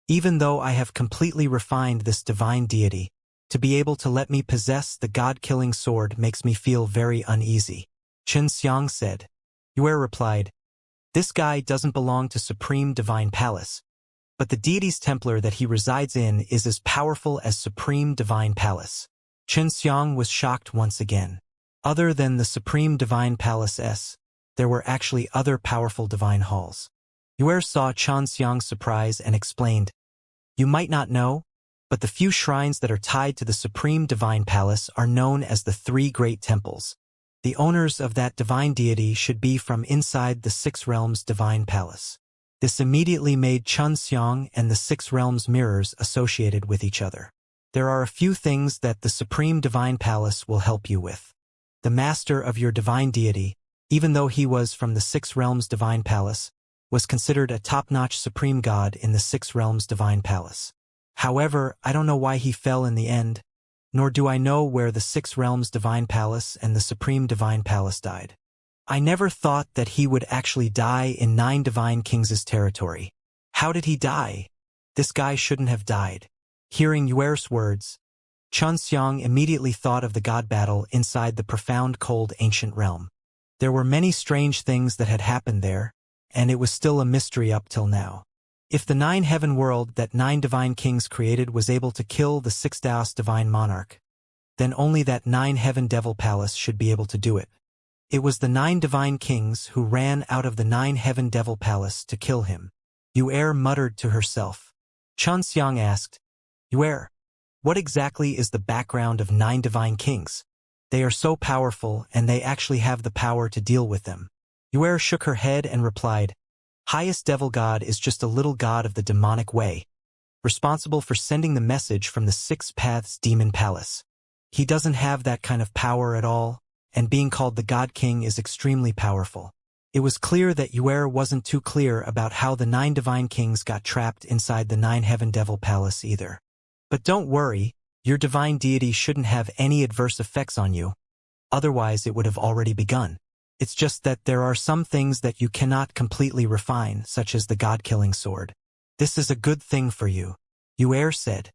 Even though I have completely refined this divine deity, to be able to let me possess the god-killing sword makes me feel very uneasy, Xianxia said. Xianxia replied, "This guy doesn't belong to Supreme Divine Palace, but the deity's Templar that he resides in is as powerful as Supreme Divine Palace." Xianxia was shocked once again. Other than the Supreme Divine Palace, there were actually other powerful divine halls. Xianxia saw Xianxia's surprise and explained, "You might not know, but the few shrines that are tied to the Supreme Divine Palace are known as the Three Great Temples. The owners of that divine deity should be from inside the Six Realms Divine Palace." This immediately made Xianxia and the Six Realms mirrors associated with each other. There are a few things that the Supreme Divine Palace will help you with. The master of your divine deity, even though he was from the Six Realms Divine Palace, was considered a top-notch supreme god in the Six Realms Divine Palace. However, I don't know why he fell in the end, nor do I know where the Six Realms Divine Palace and the Supreme Divine Palace died. I never thought that he would actually die in Nine Divine Kings' territory. How did he die? This guy shouldn't have died. Hearing Xianxia's words, Xianxia immediately thought of the god battle inside the profound cold ancient realm. There were many strange things that had happened there, and it was still a mystery up till now. If the Nine Heaven world that Nine Divine Kings created was able to kill the Six Daos Divine Monarch, then only that Nine Heaven Devil Palace should be able to do it. It was the Nine Divine Kings who ran out of the Nine Heaven Devil Palace to kill him. Xianxia muttered to herself. Xianxia asked, Yuer, what exactly is the background of 9 divine kings? They are so powerful, and they actually have the power to deal with them. Yuer shook her head and replied, Highest devil god is just a little god of the demonic way, responsible for sending the message from the 6 Paths Demon Palace. He doesn't have that kind of power at all, and being called the God King is extremely powerful. It was clear that Yuer wasn't too clear about how the 9 divine kings got trapped inside the 9 Heaven Devil Palace either. But don't worry, your divine deity shouldn't have any adverse effects on you. Otherwise it would have already begun. It's just that there are some things that you cannot completely refine, such as the god-killing sword. This is a good thing for you, Yuer said.